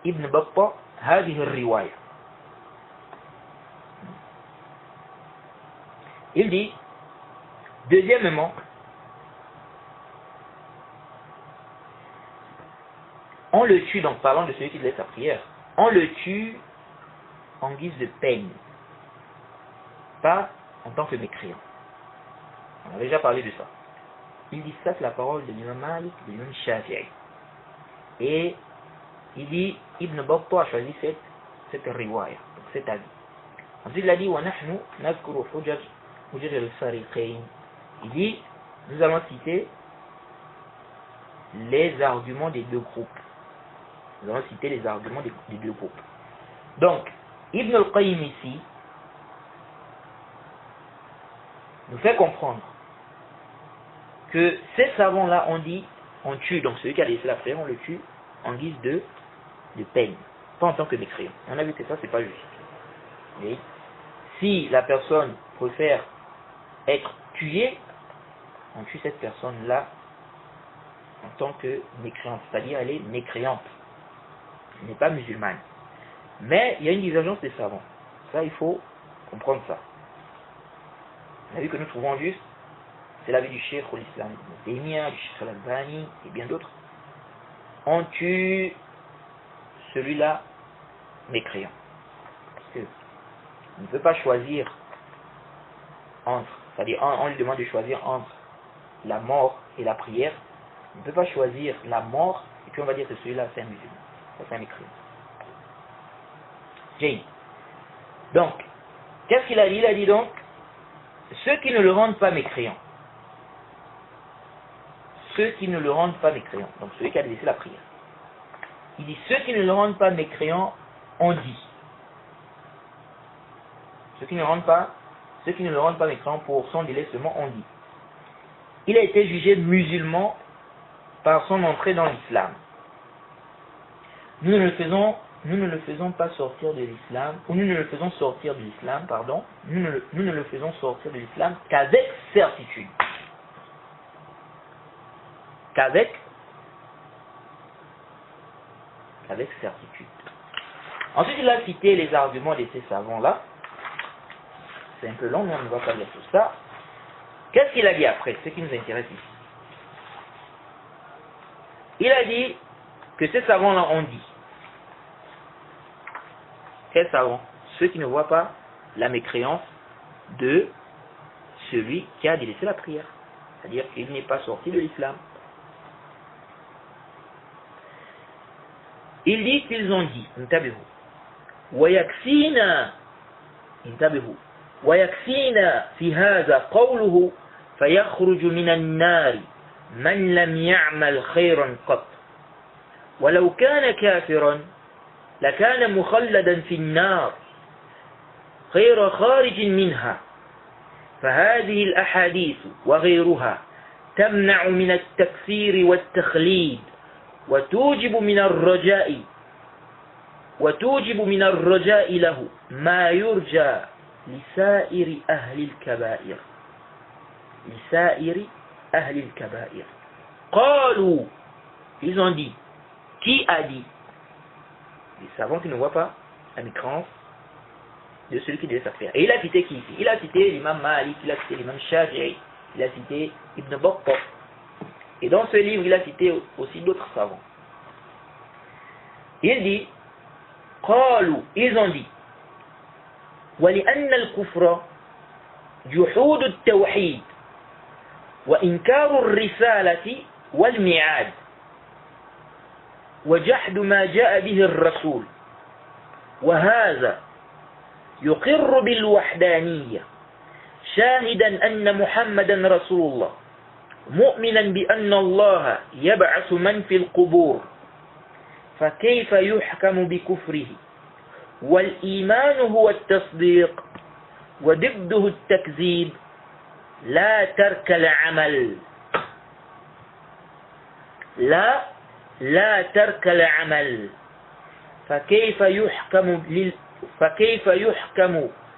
ابن بطة هذه الرواية. Il dit, deuxièmement, on le tue, donc parlant de celui qui délaisse sa prière, on le tue en guise de peine, pas en tant que mécréant. On avait déjà parlé de ça. Il dit ça, c'est la parole de l'imam Malik, de l'imam Shafi'i. Et il dit, Ibn Battah a choisi cette riwaya, donc cet avis. Ensuite il a dit, وَنَحْنُ نَذْكُرُ حُجَجْ الْفَرِيقَيْنِ. Il dit, nous allons citer les arguments des deux groupes. Nous allons citer les arguments des deux groupes. Donc, Ibn al-Qayyim ici nous fait comprendre que ces savants-là ont dit, on tue, donc celui qui a laissé la prière, on le tue en guise de peine, pas en tant que mécréant. On a vu que ça, c'est pas juste. Et si la personne préfère être tuée, on tue cette personne-là en tant que mécréante, c'est-à-dire elle est mécréante, elle n'est pas musulmane. Mais il y a une divergence des savants. Ça, il faut comprendre ça. L'avis que nous trouvons juste, c'est l'avis du Cheikh al-Islam Ibn Taymiyyah, du Cheikh al-Albani et bien d'autres. On tue celui-là mécréant. Parce que on ne peut pas choisir entre, c'est-à-dire on lui demande de choisir entre la mort et la prière. On ne peut pas choisir la mort et puis on va dire que celui-là c'est un musulman. Ça c'est un mécréant. Jane. Donc, qu'est-ce qu'il a dit? Il a dit donc, ceux qui ne le rendent pas mécréant. Ceux qui ne le rendent pas mécréant. Donc celui qui a délaissé la prière. Il dit, ceux qui ne le rendent pas mécréant, on dit. Ceux qui ne le rendent pas mécréant pour son délaissement, on dit. Il a été jugé musulman par son entrée dans l'islam. Nous ne le faisons pas sortir de l'islam, ou nous ne le faisons sortir de l'islam, pardon, nous ne le faisons sortir de l'islam qu'avec certitude. Qu'avec certitude. Ensuite, il a cité les arguments de ces savants-là. C'est un peu long, mais on ne va pas lire tout ça. Qu'est-ce qu'il a dit après? Ce qui nous intéresse ici. Il a dit que ces savants-là ont dit. Quels savants? Ceux qui ne voient pas la mécréance de celui qui a délaissé la prière. C'est-à-dire qu'il n'est pas sorti de l'islam. Il dit qu'ils ont dit, وَيَكْفِينَا فِي هَذَا قَوْلُهُ فَيَخْرُجُ مِنَ النَّارِ مَنْ لَمْ يَعْمَلْ خَيْرًا قَطْ وَلَوْ كَانَ كَافِرًا لكان مخلدا في النار غير خارج منها فهذه الأحاديث وغيرها تمنع من التكفير والتخليد وتوجب من الرجاء وتوجب من الرجاء له ما يرجى لسائر أهل الكبائر لسائر أهل الكبائر قالوا ils ont dit qui a dit les savants qui ne voient pas la mécréance de celui qui devait sa prière. Et il a cité qui ici? Il a cité l'imam Malik, il a cité l'imam Shafi'i, il a cité Ibn Battah. Et dans ce livre, il a cité aussi d'autres savants. Il dit قالوا ils ont dit ولأن الكفر جحود التوحيد وإنكار الرسالة والميعاد وجحد ما جاء به الرسول وهذا يقر بالوحدانية شاهدا أن محمدا رسول الله مؤمنا بأن الله يبعث من في القبور فكيف يحكم بكفره والإيمان هو التصديق وضده التكذيب لا ترك العمل لا ترك العمل فكيف يحكم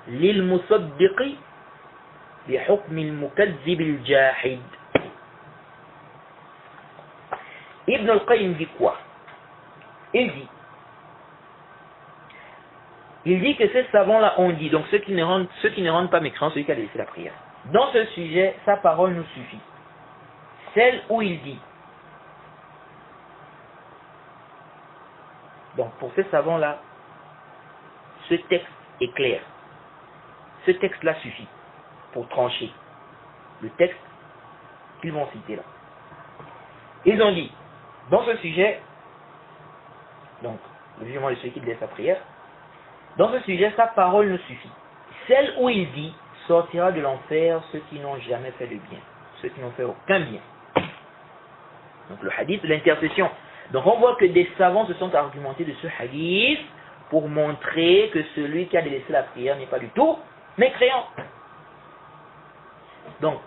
للمصدق بحكم المكذب الجاحد. Ibn al-Qayyim dit quoi? Il dit que ces savants-là ont dit, donc ceux qui ne rendent pas mécréants, celui qui a laissé la prière. Dans ce sujet, sa parole nous suffit. Celle où il dit. Donc pour ces savants-là, ce texte est clair. Ce texte-là suffit pour trancher le texte qu'ils vont citer là. Ils ont dit, dans ce sujet, donc le jugement de celui qui laisse sa prière, dans ce sujet, sa parole nous suffit. Celle où il dit, sortira de l'enfer ceux qui n'ont jamais fait de bien, ceux qui n'ont fait aucun bien. Donc le hadith de l'intercession. Donc on voit que des savants se sont argumentés de ce hadith pour montrer que celui qui a délaissé la prière n'est pas du tout mécréant. Donc,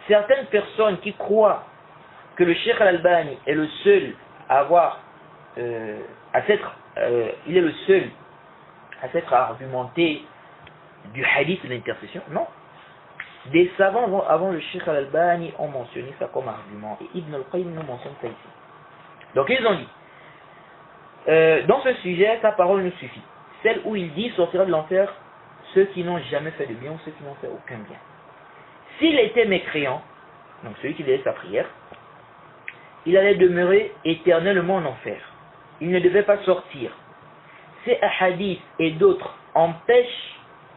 certaines personnes qui croient que le Cheikh Al-Albani est le seul à avoir, il est le seul à s'être argumenté du hadith de l'intercession, non. Des savants avant le Cheikh Al-Albani ont mentionné ça comme argument, et Ibn al-Qayyim nous mentionne ça ici. Donc ils ont dit, dans ce sujet, sa parole nous suffit. Celle où il dit, sortira de l'enfer ceux qui n'ont jamais fait de bien ou ceux qui n'ont fait aucun bien. S'il était mécréant, donc celui qui laissait sa prière, il allait demeurer éternellement en enfer. Il ne devait pas sortir. Ces hadiths et d'autres empêchent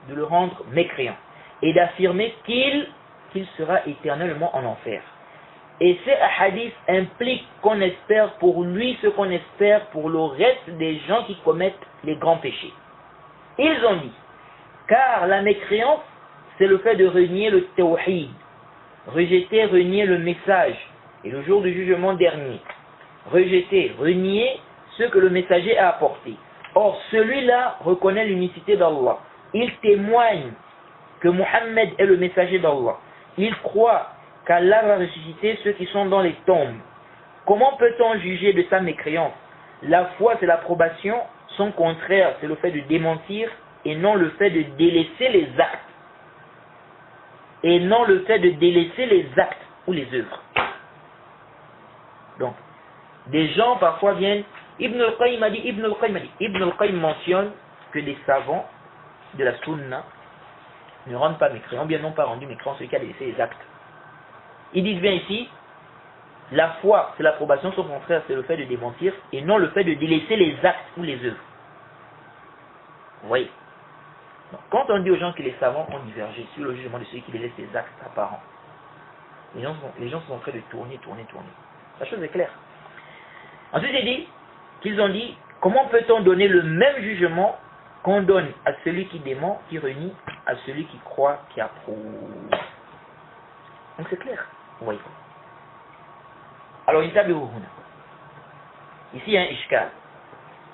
de le rendre mécréant et d'affirmer qu'il sera éternellement en enfer. Et ces hadiths impliquent qu'on espère pour lui ce qu'on espère pour le reste des gens qui commettent les grands péchés. Ils ont dit, car la mécréance, c'est le fait de renier le tawhid, rejeter, renier le message, et le jour du jugement dernier, rejeter, renier ce que le messager a apporté. Or, celui-là reconnaît l'unicité d'Allah. Il témoigne que Mohammed est le messager d'Allah. Il croit qu'Allah va ressusciter ceux qui sont dans les tombes. Comment peut-on juger de sa mécréance? La foi, c'est l'approbation. Son contraire, c'est le fait de démentir et non le fait de délaisser les actes. Et non le fait de délaisser les actes ou les œuvres. Donc, des gens parfois viennent, Ibn al-Qayyim a dit, Ibn al-Qayyim mentionne que des savants de la Sunna ne rendent pas mécréants, bien non pas rendu mécréants celui qui a délaissé les actes. Ils disent bien ici, la foi c'est l'approbation, son contraire c'est le fait de démentir et non le fait de délaisser les actes ou les œuvres. Vous voyez? Donc, quand on dit aux gens que les savants ont divergé sur le jugement de celui qui délaisse les actes apparents, les gens sont en train de tourner. La chose est claire. Ensuite, il dit qu'ils ont dit, comment peut-on donner le même jugement qu'on donne à celui qui dément, qui renie, à celui qui croit, qui approuve. Donc c'est clair. Vous voyez. Alors, ici, il y a un ishkal,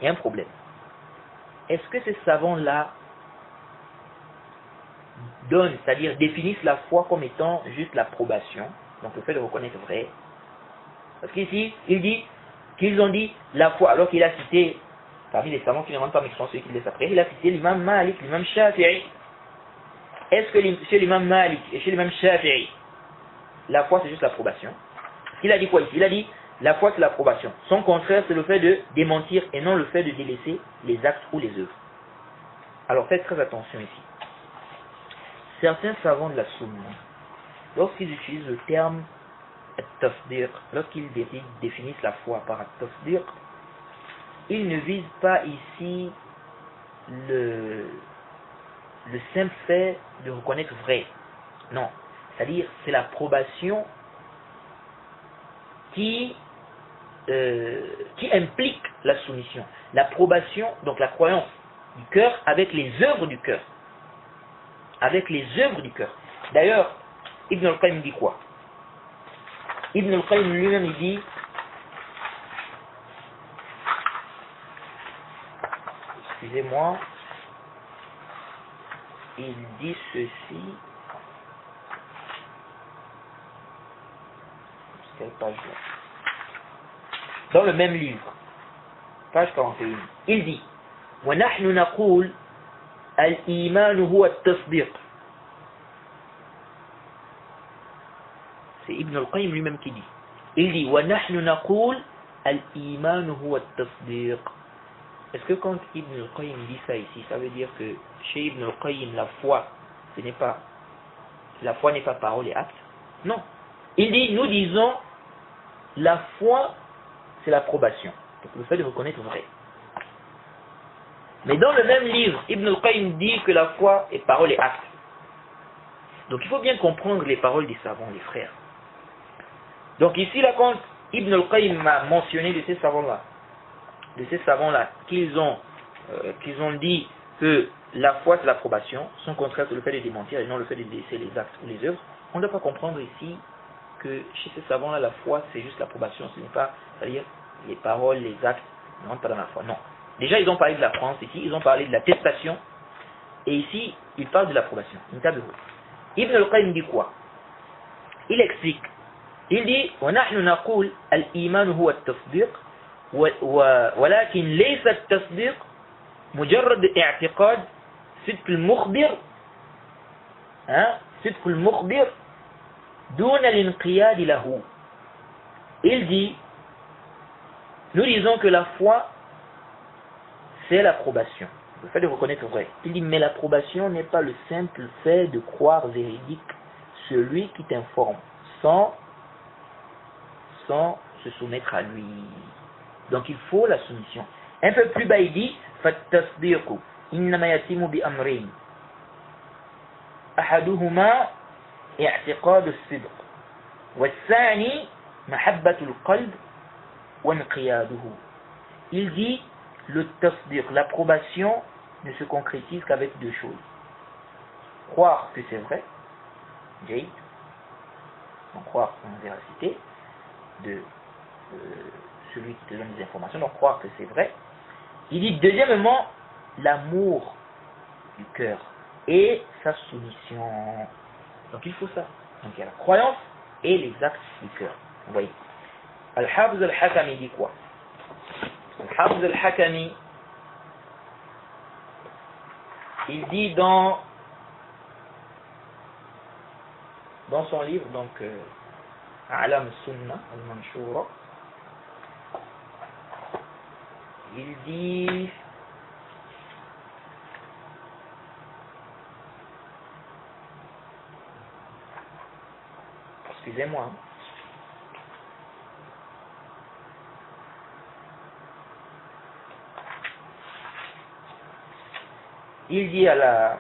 il y a un problème. Est-ce que ces savants-là donnent, c'est-à-dire définissent la foi comme étant juste l'approbation, donc le fait de reconnaître vrai? Parce qu'ici, il dit qu'ils ont dit la foi, alors qu'il a cité parmi les savants qui ne rendent pas mécréant celui qui le laisse après, il a cité l'imam Malik, l'imam Shafi'i. Est-ce que chez l'imam Malik et chez l'imam Shafi'i, la foi c'est juste l'approbation? Il a dit quoi ici? Il a dit la foi c'est l'approbation. Son contraire c'est le fait de démentir et non le fait de délaisser les actes ou les œuvres. Alors faites très attention ici. Certains savants de la Sunna, lorsqu'ils utilisent le terme at-tasdiq, lorsqu'ils définissent la foi par at-tasdiq, ils ne visent pas ici le simple fait de reconnaître vrai. Non. C'est-à-dire, c'est l'approbation qui implique la soumission. L'approbation, donc la croyance du cœur avec les œuvres du cœur. Avec les œuvres du cœur. D'ailleurs, Ibn al-Qayyim dit quoi? Ibn al-Qayyim lui-même il dit, excusez-moi, il dit ceci. Quelle page là? Dans le même livre, page 41, il dit وَنَحْنُ نَقُولُ الْإِيمَانُ هُوَ التَّصْدِيقُ. C'est Ibn al-Qayyim lui-même qui dit. Il dit وَنَحْنُ نَقُولُ الْإِيمَانُ هُوَ التَّصْدِيقُ. Est-ce que quand Ibn al-Qayyim dit ça ici, ça veut dire que chez Ibn al-Qayyim la foi n'est pas parole et acte? Non. Il dit, nous disons, la foi c'est l'approbation, donc le fait de reconnaître vrai. Mais dans le même livre, Ibn al-Qayyim dit que la foi est parole et acte. Donc il faut bien comprendre les paroles des savants, les frères. Donc ici, là, quand Ibn al-Qayyim a mentionné de ces savants-là, qu'ils ont dit que la foi c'est l'approbation, son contraire c'est le fait de démentir et non le fait de délaisser les actes ou les œuvres, on ne doit pas comprendre ici que chez ces savants-là, la foi c'est juste l'approbation, ce n'est pas, c'est-à-dire les paroles, les actes ne rentrent pas dans la foi. Non. Déjà, ils ont parlé de la croyance ici, ils ont parlé de l'attestation, et ici, ils parlent de l'approbation. Ibn al-Qayyim dit quoi? Il explique. Il dit وَنَحْنُ نَقُولُ الْإِيمَانُ هُوَ التَّصْدِيقُ ولكن ليس التصديق مجرد اعتقاد صدق المخبر دون الانقياد له. Il dit, nous disons que la foi c'est l'approbation, le fait de reconnaître vrai. Il dit mais l'approbation n'est pas le simple fait de croire véridique celui qui t'informe sans se soumettre à lui. Donc il faut la soumission. Un peu plus bas il dit فَالتَّصْدِيقُ إِنَّمَا يَتِمُ بِأَمْرَيْنِ أَحَدُهُمَا اعتقاد الصدق والثاني محبة القلب وانقياده. Il dit le tasdiq, l'approbation ne se concrétise qu'avec deux choses. Croire que c'est vrai, donc croire en véracité de celui qui te donne des informations, donc croire que c'est vrai. Il dit deuxièmement l'amour du cœur et sa soumission. Donc il faut ça. Donc il y a la croyance et les actes du cœur. Vous voyez. Al-Hafiz al-Hakami dit quoi? Al-Hafiz al-Hakami, il dit dans son livre, donc A'lam al-Sunnah al-Manshura, il dit excusez-moi, il dit à la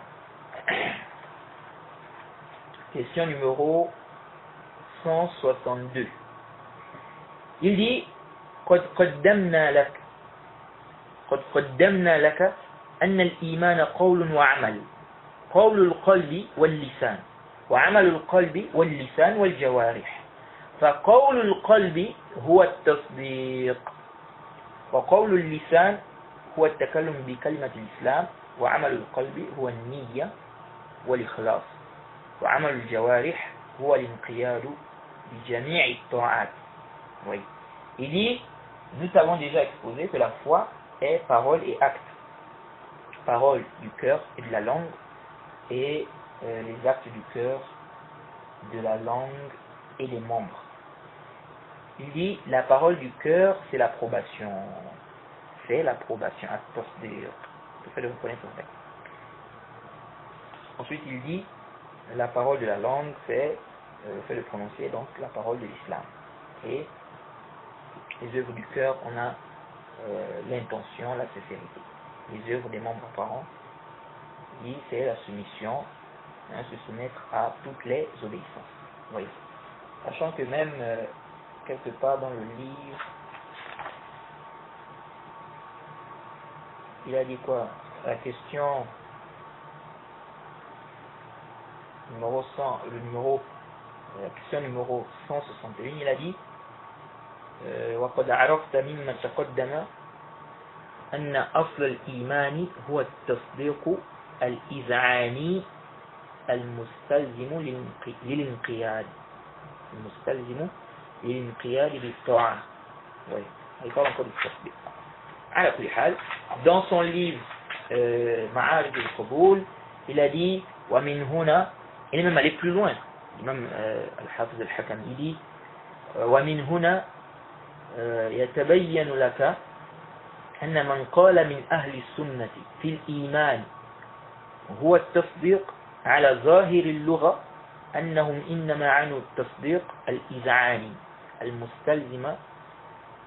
question numéro 162, il dit قد قدمنا لك أن الإيمان قول وعمل، قول القلب واللسان، وعمل القلب واللسان والجوارح، فقول القلب هو التصديق، وقول اللسان هو التكلم بكلمة الإسلام، وعمل القلب هو النية والإخلاص، وعمل الجوارح هو الانقياد بجميع الطاعات. Oui. Il dit, nous avons déjà exposé que la foi est parole et acte. Parole du cœur et de la langue, et les actes du cœur, de la langue et des membres. Il dit, la parole du cœur, c'est l'approbation. C'est l'approbation. Le fait de reconnaître le fait. Ensuite, il dit, la parole de la langue, c'est le fait de prononcer donc la parole de l'islam. Et les œuvres du cœur, on a l'intention, la sincérité. Les œuvres des membres apparents, il dit, c'est la soumission, se soumettre à toutes les obéissances. Oui. Sachant que même quelque part dans le livre, il a dit quoi? La question numéro 100, la question numéro 161, il a dit وقد عرفت مما تقدم أن أصل الإيمان هو التصديق الإذعاني المستلزم للانقياد بالطاعة. Oui, il parle encore du tasbih. على كل حال, dans son livre Ma'arij al-Qaboul, il a dit ومن هنا, il est même allé plus loin. L'imam al-Hafiz al-Hakam, il dit ومن هنا يتبين لك أن من قال من أهل السنة في الإيمان هو التصديق على ظاهر اللغة أنهم إنما عنوا التصديق الإذعاني المستلزم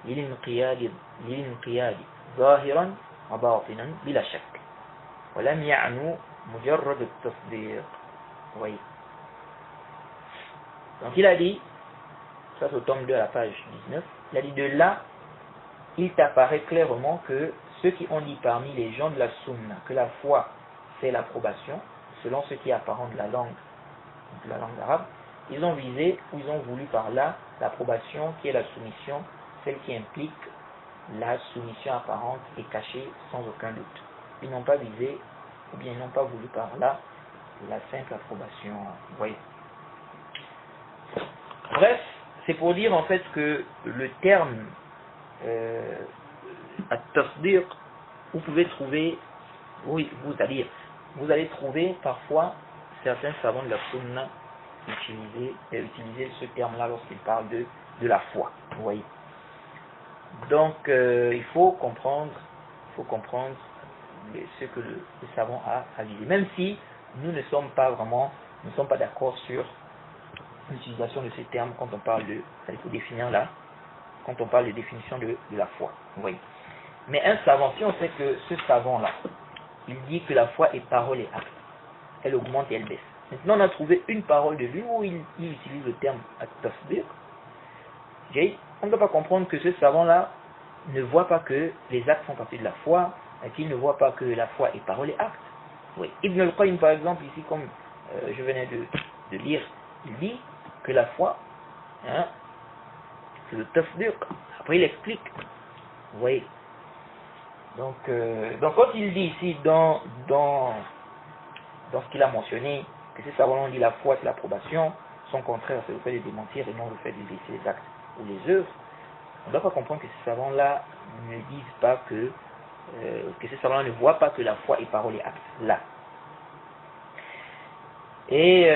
للانقياد ظاهرا وباطنا بلا شك ولم يعنوا مجرد التصديق. Oui. Donc il a dit, ça c'est au tome 2 à la page 19, il a dit de là, il t'apparaît clairement que ceux qui ont dit parmi les gens de la sunna que la foi c'est l'approbation, selon ce qui est apparent de la langue arabe, ils ont visé ou ils ont voulu par là l'approbation qui est la soumission, celle qui implique la soumission apparente et cachée sans aucun doute. Ils n'ont pas visé ou bien ils n'ont pas voulu par là la simple approbation. Vous voyez. Bref, c'est pour dire en fait que le terme at-tasdiq, vous pouvez trouver, oui, vous allez trouver parfois certains savants de la sunna utiliser ce terme-là lorsqu'ils parlent de la foi. Vous voyez. Donc, il faut comprendre ce que le savant a visé. Même si nous ne sommes pas d'accord sur l'utilisation de ces termes quand on parle il faut définir là, quand on parle de définition de la foi. Vous voyez. Mais un savant, si on sait que ce savant-là, il dit que la foi est parole et acte, elle augmente et elle baisse. Maintenant, on a trouvé une parole de lui où il utilise le terme at-tasdiq. On ne doit pas comprendre que ce savant-là ne voit pas que les actes font partie de la foi, et qu'il ne voit pas que la foi est parole et acte. Oui. Ibn al-Qayyim, par exemple, ici, comme je venais de lire, il dit que la foi, c'est le tasdiq. Après, il explique. Vous voyez. Donc quand il dit ici, dans ce qu'il a mentionné, que ces savants ont dit la foi, c'est l'approbation, son contraire, c'est le fait de démentir et non le fait de laisser les actes ou les œuvres, on ne doit pas comprendre que ces savants-là ne disent pas que ces savants-là ne voient pas que la foi est parole et acte. Là. Et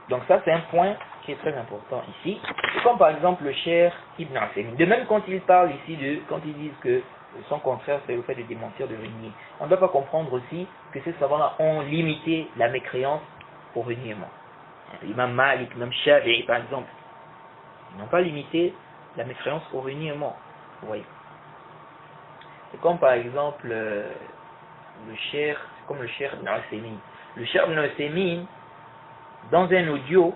donc ça, c'est un point qui est très important ici. C'est comme par exemple le cher Ibn Uthaymin. De même quand il parle ici quand ils disent que son contraire c'est le fait de démentir, de renier. On ne doit pas comprendre aussi que ces savants-là ont limité la mécréance au reniement. L'imam Malik, l'imam Shafi'i par exemple, ils n'ont pas limité la mécréance au reniement. Vous voyez. C'est comme par exemple le cher Ibn Uthaymin. Le cher Ibn Uthaymin, dans un audio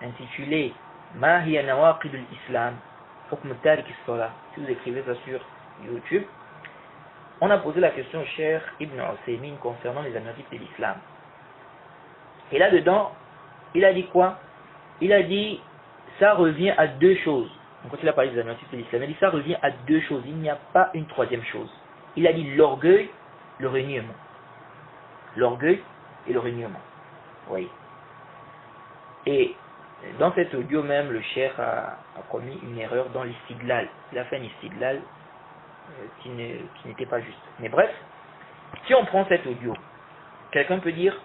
intitulé Ma hiya nawaqid al-Islam, hukm tarik as-salah, si vous écrivez ça sur YouTube, on a posé la question au cher Ibn Uthaymin concernant les anarchies de l'islam. Et là-dedans, il a dit quoi? Il a dit, ça revient à deux choses. Donc, quand il a parlé des anarchies de l'islam, il a dit, ça revient à deux choses. Il n'y a pas une troisième chose. Il a dit l'orgueil, le reniement. L'orgueil et le reniement. Oui. Et dans cet audio même, le cheikh a commis une erreur dans l'istidlal. Il a fait un istidlal qui n'était pas juste. Mais bref, si on prend cet audio, quelqu'un peut dire,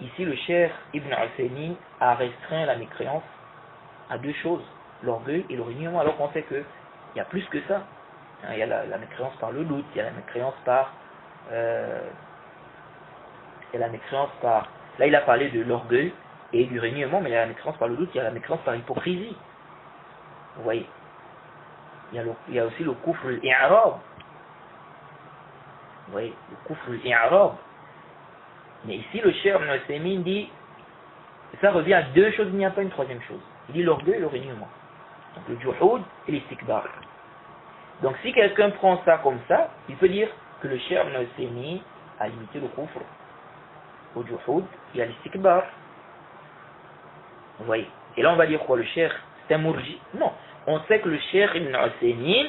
ici le Cheikh Ibn Uthaymin a restreint la mécréance à deux choses, l'orgueil et le reniement, alors qu'on sait qu'il y a plus que ça. Il y a la mécréance par le doute, il y a la mécréance par... Là, il a parlé de l'orgueil et du reniement, mais il y a la mécréance par le doute, il y a la mécréance par hypocrisie. Vous voyez, il y a aussi le kufr al-i'rab. Vous voyez, le kufr al-i'rab. Mais ici, le Cheikh Ibn Uthaymin dit, ça revient à deux choses, il n'y a pas une troisième chose. Il dit l'orgueil et le reniement. Donc le juhud et l'istikbar. Donc si quelqu'un prend ça comme ça, il peut dire que le Cheikh Ibn Uthaymin a limité le kufr au juhud et à l'istikbar. Vous voyez. Et là on va dire quoi? Le Cheikh c'est un murji? Non. On sait que le Cheikh Ibn Uthaymin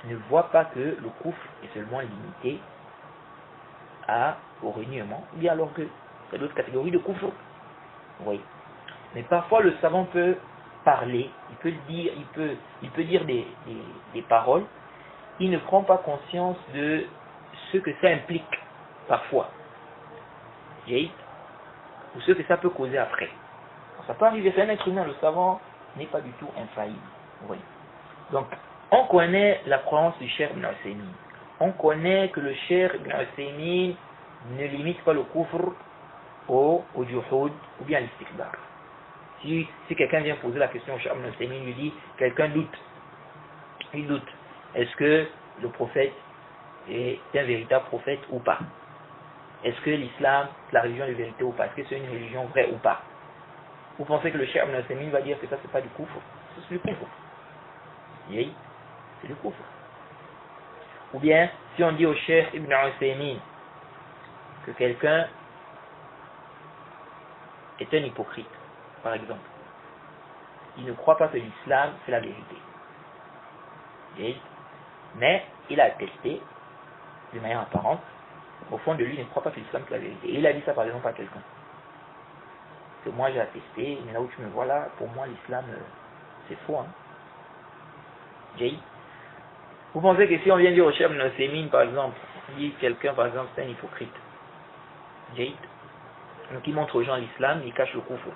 ne voit pas que le kufr est seulement limité au reniement ou bien à l'orgueil. Il y a d'autres catégories de kufr. Vous voyez. Mais parfois le savant peut parler, il peut dire des paroles, il ne prend pas conscience de ce que ça implique parfois. Ou ce que ça peut causer après. Ça peut arriver, c'est un être humain, le savant n'est pas du tout infaillible. Vous voyez. Donc, on connaît la croyance du Cheikh Ibn Uthaymin. On connaît que le Cheikh Ibn Uthaymin ne limite pas le kufr au juhud ou bien à l'istikbar. Si quelqu'un vient poser la question au Cheikh Ibn Uthaymin, lui dit, quelqu'un doute. Il doute. Est-ce que le prophète est un véritable prophète ou pas? Est-ce que l'islam, la religion de vérité ou pas? Est-ce que c'est une religion vraie ou pas? Vous pensez que le Cheikh Ibn Uthaymin va dire que ça c'est pas du kufr? C'est du kufr. Oui, c'est du kufr. Ou bien, si on dit au Cheikh Ibn Uthaymin que quelqu'un est un hypocrite, par exemple, il ne croit pas que l'islam c'est la vérité. Oui. Mais il a attesté, de manière apparente, au fond de lui, il ne croit pas que l'islam c'est la vérité. Et il a dit ça par exemple à quelqu'un. Que moi j'ai attesté, mais là où tu me vois là, pour moi l'islam c'est faux. Hein. Jay. Vous pensez que si on vient dire au Cheikh Ibn Uthaymin par exemple, on dit quelqu'un par exemple c'est un hypocrite. Jay. Donc il montre aux gens l'islam, il cache le kufr.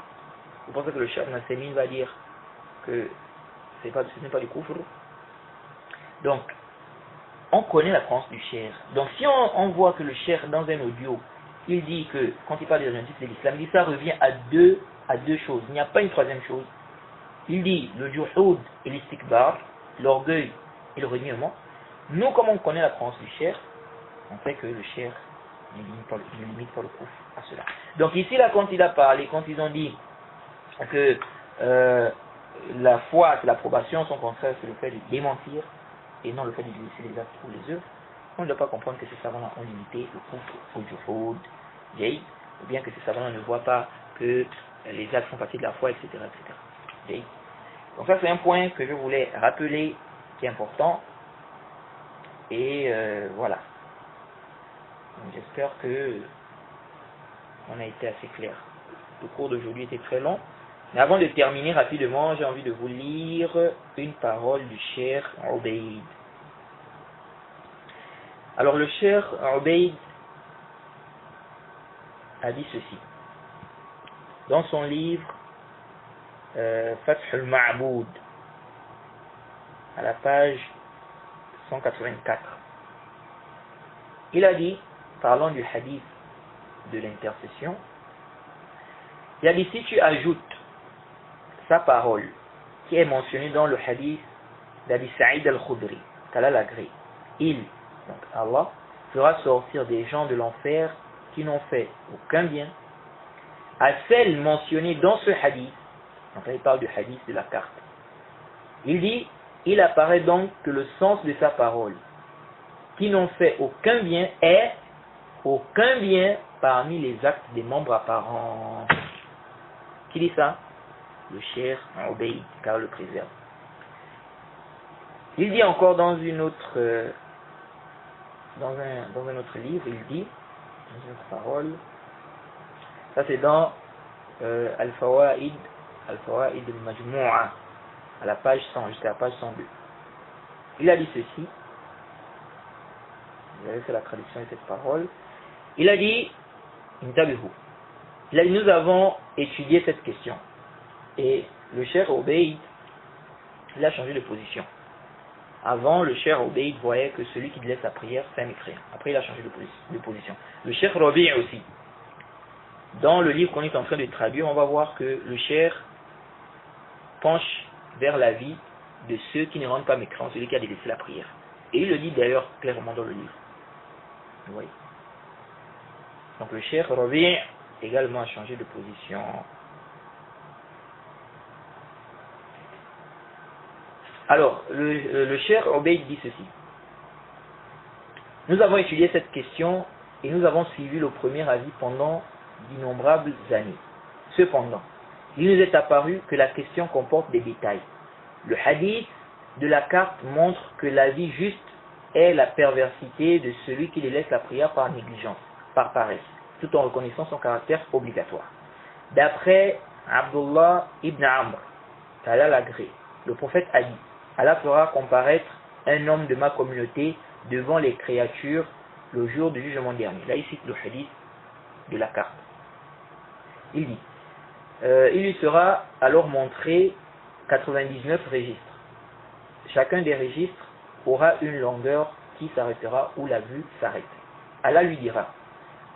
Vous pensez que le Cheikh Ibn Uthaymin va dire que ce n'est pas du kufr? Donc, on connaît la croyance du Cheikh. Donc si on voit que le Cheikh dans un audio, il dit que quand il parle des injustices de l'islam, il dit ça revient à deux choses. Il n'y a pas une troisième chose. Il dit le juhud et l'istikbar, l'orgueil et le reniement. Nous, comme on connaît la croyance du Cheikh, on sait que le Cheikh ne limite pas le kufr à cela. Donc ici, là, quand il a parlé, quand ils ont dit que la foi et l'approbation sont contraires, c'est le fait de démentir et non le fait de laisser les actes ou les œuvres, on ne doit pas comprendre que ces savants-là ont limité le kufr au juhud, ou bien que ces savants-là ne voient pas que les actes font partie de la foi, etc. etc. Donc ça c'est un point que je voulais rappeler qui est important. Et voilà. J'espère que on a été assez clair. Le cours d'aujourd'hui était très long. Mais avant de terminer rapidement, j'ai envie de vous lire une parole du Cheikh Ubayd. Alors le Cheikh Ubayd a dit ceci. Dans son livre Fath al-Ma'boud, à la page 184, il a dit, parlant du hadith de l'intercession, il a dit, si tu ajoutes sa parole qui est mentionnée dans le hadith d'Abi Sa'id al-Khudri, qu'Allah l'agrée, donc Allah, fera sortir des gens de l'enfer qui n'ont fait aucun bien à celle mentionnée dans ce hadith. Donc là il parle du hadith de la carte. Il dit, il apparaît donc que le sens de sa parole qui n'ont fait aucun bien est aucun bien parmi les actes des membres apparents. Qui dit ça? Le Cheikh Ubayd, car le préserve. Il dit encore dans une autre dans un autre livre, il dit dans une autre parole, ça c'est dans Al-Fawaid al-Majmu'a, à la page 100 jusqu'à la page 102. Il a dit ceci, vous avez fait la traduction de cette parole. Il a dit, nous avons étudié cette question. Et le Cheikh Obeid, il a changé de position. Avant, le Cheikh Obeid voyait que celui qui laisse la prière fait un mécréant. Après, il a changé de position. Le Cheikh Rabi' aussi. Dans le livre qu'on est en train de traduire, on va voir que le Cheikh penche vers l'avis de ceux qui ne rendent pas mécréants, celui qui a délaissé la prière. Et il le dit d'ailleurs clairement dans le livre. Vous voyez. Donc le Cheikh Rabi' également a changé de position. Alors, le Cheikh Obeid dit ceci. Nous avons étudié cette question et nous avons suivi le premier avis pendant d'innombrables années. Cependant, il nous est apparu que la question comporte des détails. Le hadith de la carte montre que l'avis juste est la perversité de celui qui délaisse la prière par négligence, par paresse, tout en reconnaissant son caractère obligatoire. D'après Abdullah ibn Amr, qu'Allah l'agrée, le prophète a dit, Allah fera comparaître un homme de ma communauté devant les créatures le jour du jugement dernier. Là, il cite le hadith de la carte. Il dit, il lui sera alors montré 99 registres. Chacun des registres aura une longueur qui s'arrêtera où la vue s'arrête. Allah lui dira,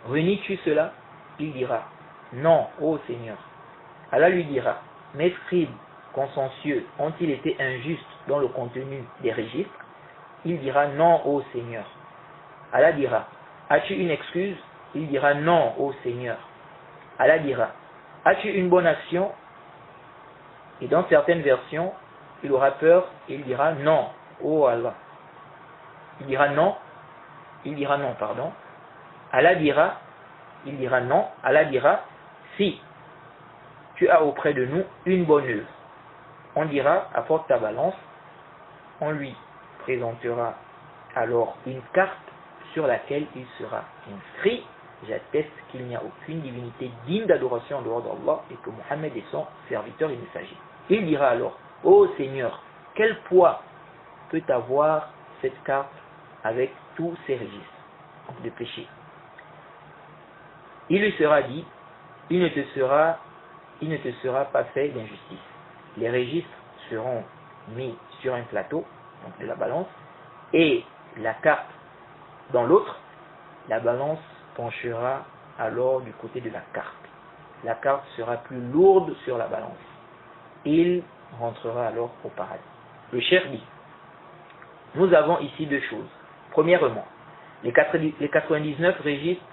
renie-tu cela? Il dira, non, ô Seigneur. Allah lui dira, mes scribes consciencieux ont-ils été injustes dans le contenu des registres? Il dira, non, ô Seigneur. Allah dira, as-tu une excuse? Il dira, non, ô Seigneur. Allah dira, as-tu une bonne action? Et dans certaines versions, il aura peur et il dira, non, ô Allah. Il dira non, pardon. Allah dira, il dira non, Allah dira, si tu as auprès de nous une bonne œuvre. On dira, apporte ta balance, on lui présentera alors une carte sur laquelle il sera inscrit. J'atteste qu'il n'y a aucune divinité digne d'adoration en dehors d'Allah et que Mohammed est son serviteur et messager. Il dira alors, ô Seigneur, quel poids peut avoir cette carte avec tous ces registres de péché? Il lui sera dit, il ne te sera pas fait d'injustice. Les registres seront mis sur un plateau, donc de la balance, et la carte dans l'autre. La balance penchera alors du côté de la carte. La carte sera plus lourde sur la balance. Il rentrera alors au paradis. Le cheikh dit, nous avons ici deux choses. Premièrement, les 99 registres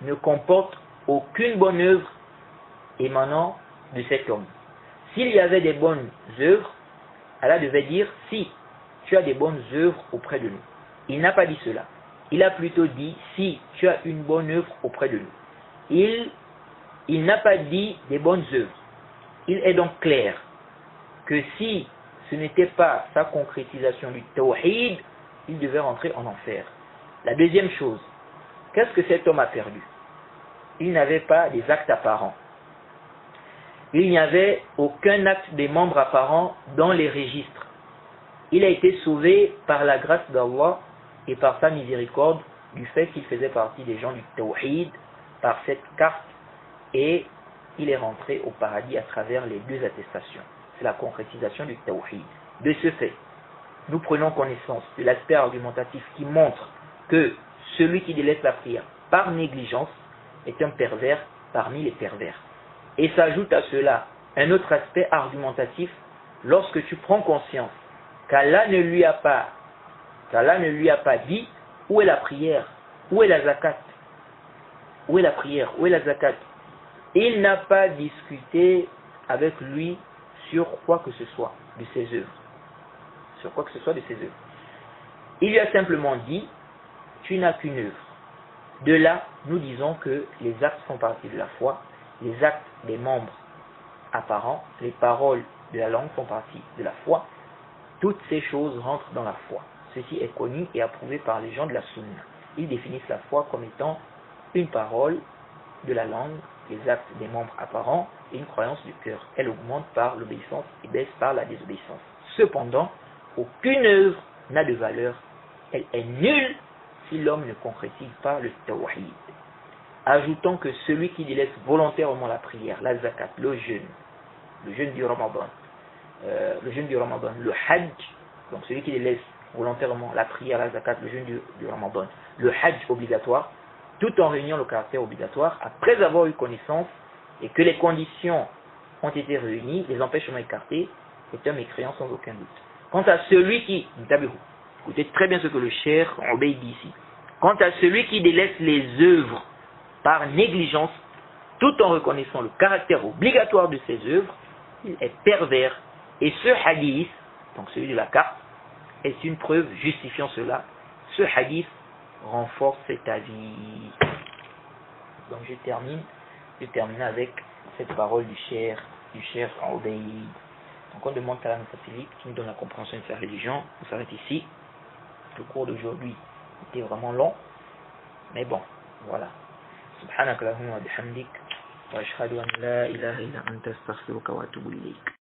ne comportent aucune bonne œuvre émanant de cet homme. S'il y avait des bonnes œuvres, Allah devait dire, si tu as des bonnes œuvres auprès de nous. Il n'a pas dit cela. Il a plutôt dit, si tu as une bonne œuvre auprès de nous. Il n'a pas dit des bonnes œuvres. Il est donc clair que si ce n'était pas sa concrétisation du tawhid, il devait rentrer en enfer. La deuxième chose, qu'est-ce que cet homme a perdu? Il n'avait pas des actes apparents. Il n'y avait aucun acte des membres apparents dans les registres. Il a été sauvé par la grâce d'Allah et par sa miséricorde du fait qu'il faisait partie des gens du tawhid par cette carte, et il est rentré au paradis à travers les deux attestations. C'est la concrétisation du tawhid. De ce fait, nous prenons connaissance de l'aspect argumentatif qui montre que celui qui délaisse la prière par négligence est un pervers parmi les pervers. Et s'ajoute à cela un autre aspect argumentatif lorsque tu prends conscience qu'Allah ne lui a pas dit où est la prière, où est la zakat, où est la prière, où est la zakat. Il n'a pas discuté avec lui sur quoi que ce soit de ses œuvres. Sur quoi que ce soit de ses œuvres. Il lui a simplement dit, tu n'as qu'une œuvre. De là, nous disons que les actes font partie de la foi, les actes des membres apparents, les paroles de la langue font partie de la foi. Toutes ces choses rentrent dans la foi. Ceci est connu et approuvé par les gens de la Sunna. Ils définissent la foi comme étant une parole de la langue, les actes des membres apparents et une croyance du cœur. Elle augmente par l'obéissance et baisse par la désobéissance. Cependant, aucune œuvre n'a de valeur elle est nulle si l'homme ne concrétise pas le tawhid. Ajoutons que celui qui délaisse volontairement la prière, la zakat, le jeûne du Ramadan, le hajj, donc celui qui délaisse volontairement la prière, la zakat, le jeûne du Ramadan, le hajj obligatoire, tout en réuniant le caractère obligatoire, après avoir eu connaissance et que les conditions ont été réunies, les empêchements écartés, est un mécréant sans aucun doute. Quant à celui qui, écoutez très bien ce que le Cheikh Obeid dit ici, quant à celui qui délaisse les œuvres par négligence, tout en reconnaissant le caractère obligatoire de ces œuvres, il est pervers. Et ce hadith, donc celui de la carte, est une preuve justifiant cela. Ce hadith renforce cet avis. Donc je termine avec cette parole du Cheikh Obeid. Donc on demande à la facilite qui nous donne la compréhension de sa religion. On s'arrête ici. Le cours d'aujourd'hui était vraiment long, mais bon, voilà. سبحانك اللهم وبحمدك وأشهد أن لا إله إلا أنت أستغفرك وأتوب إليك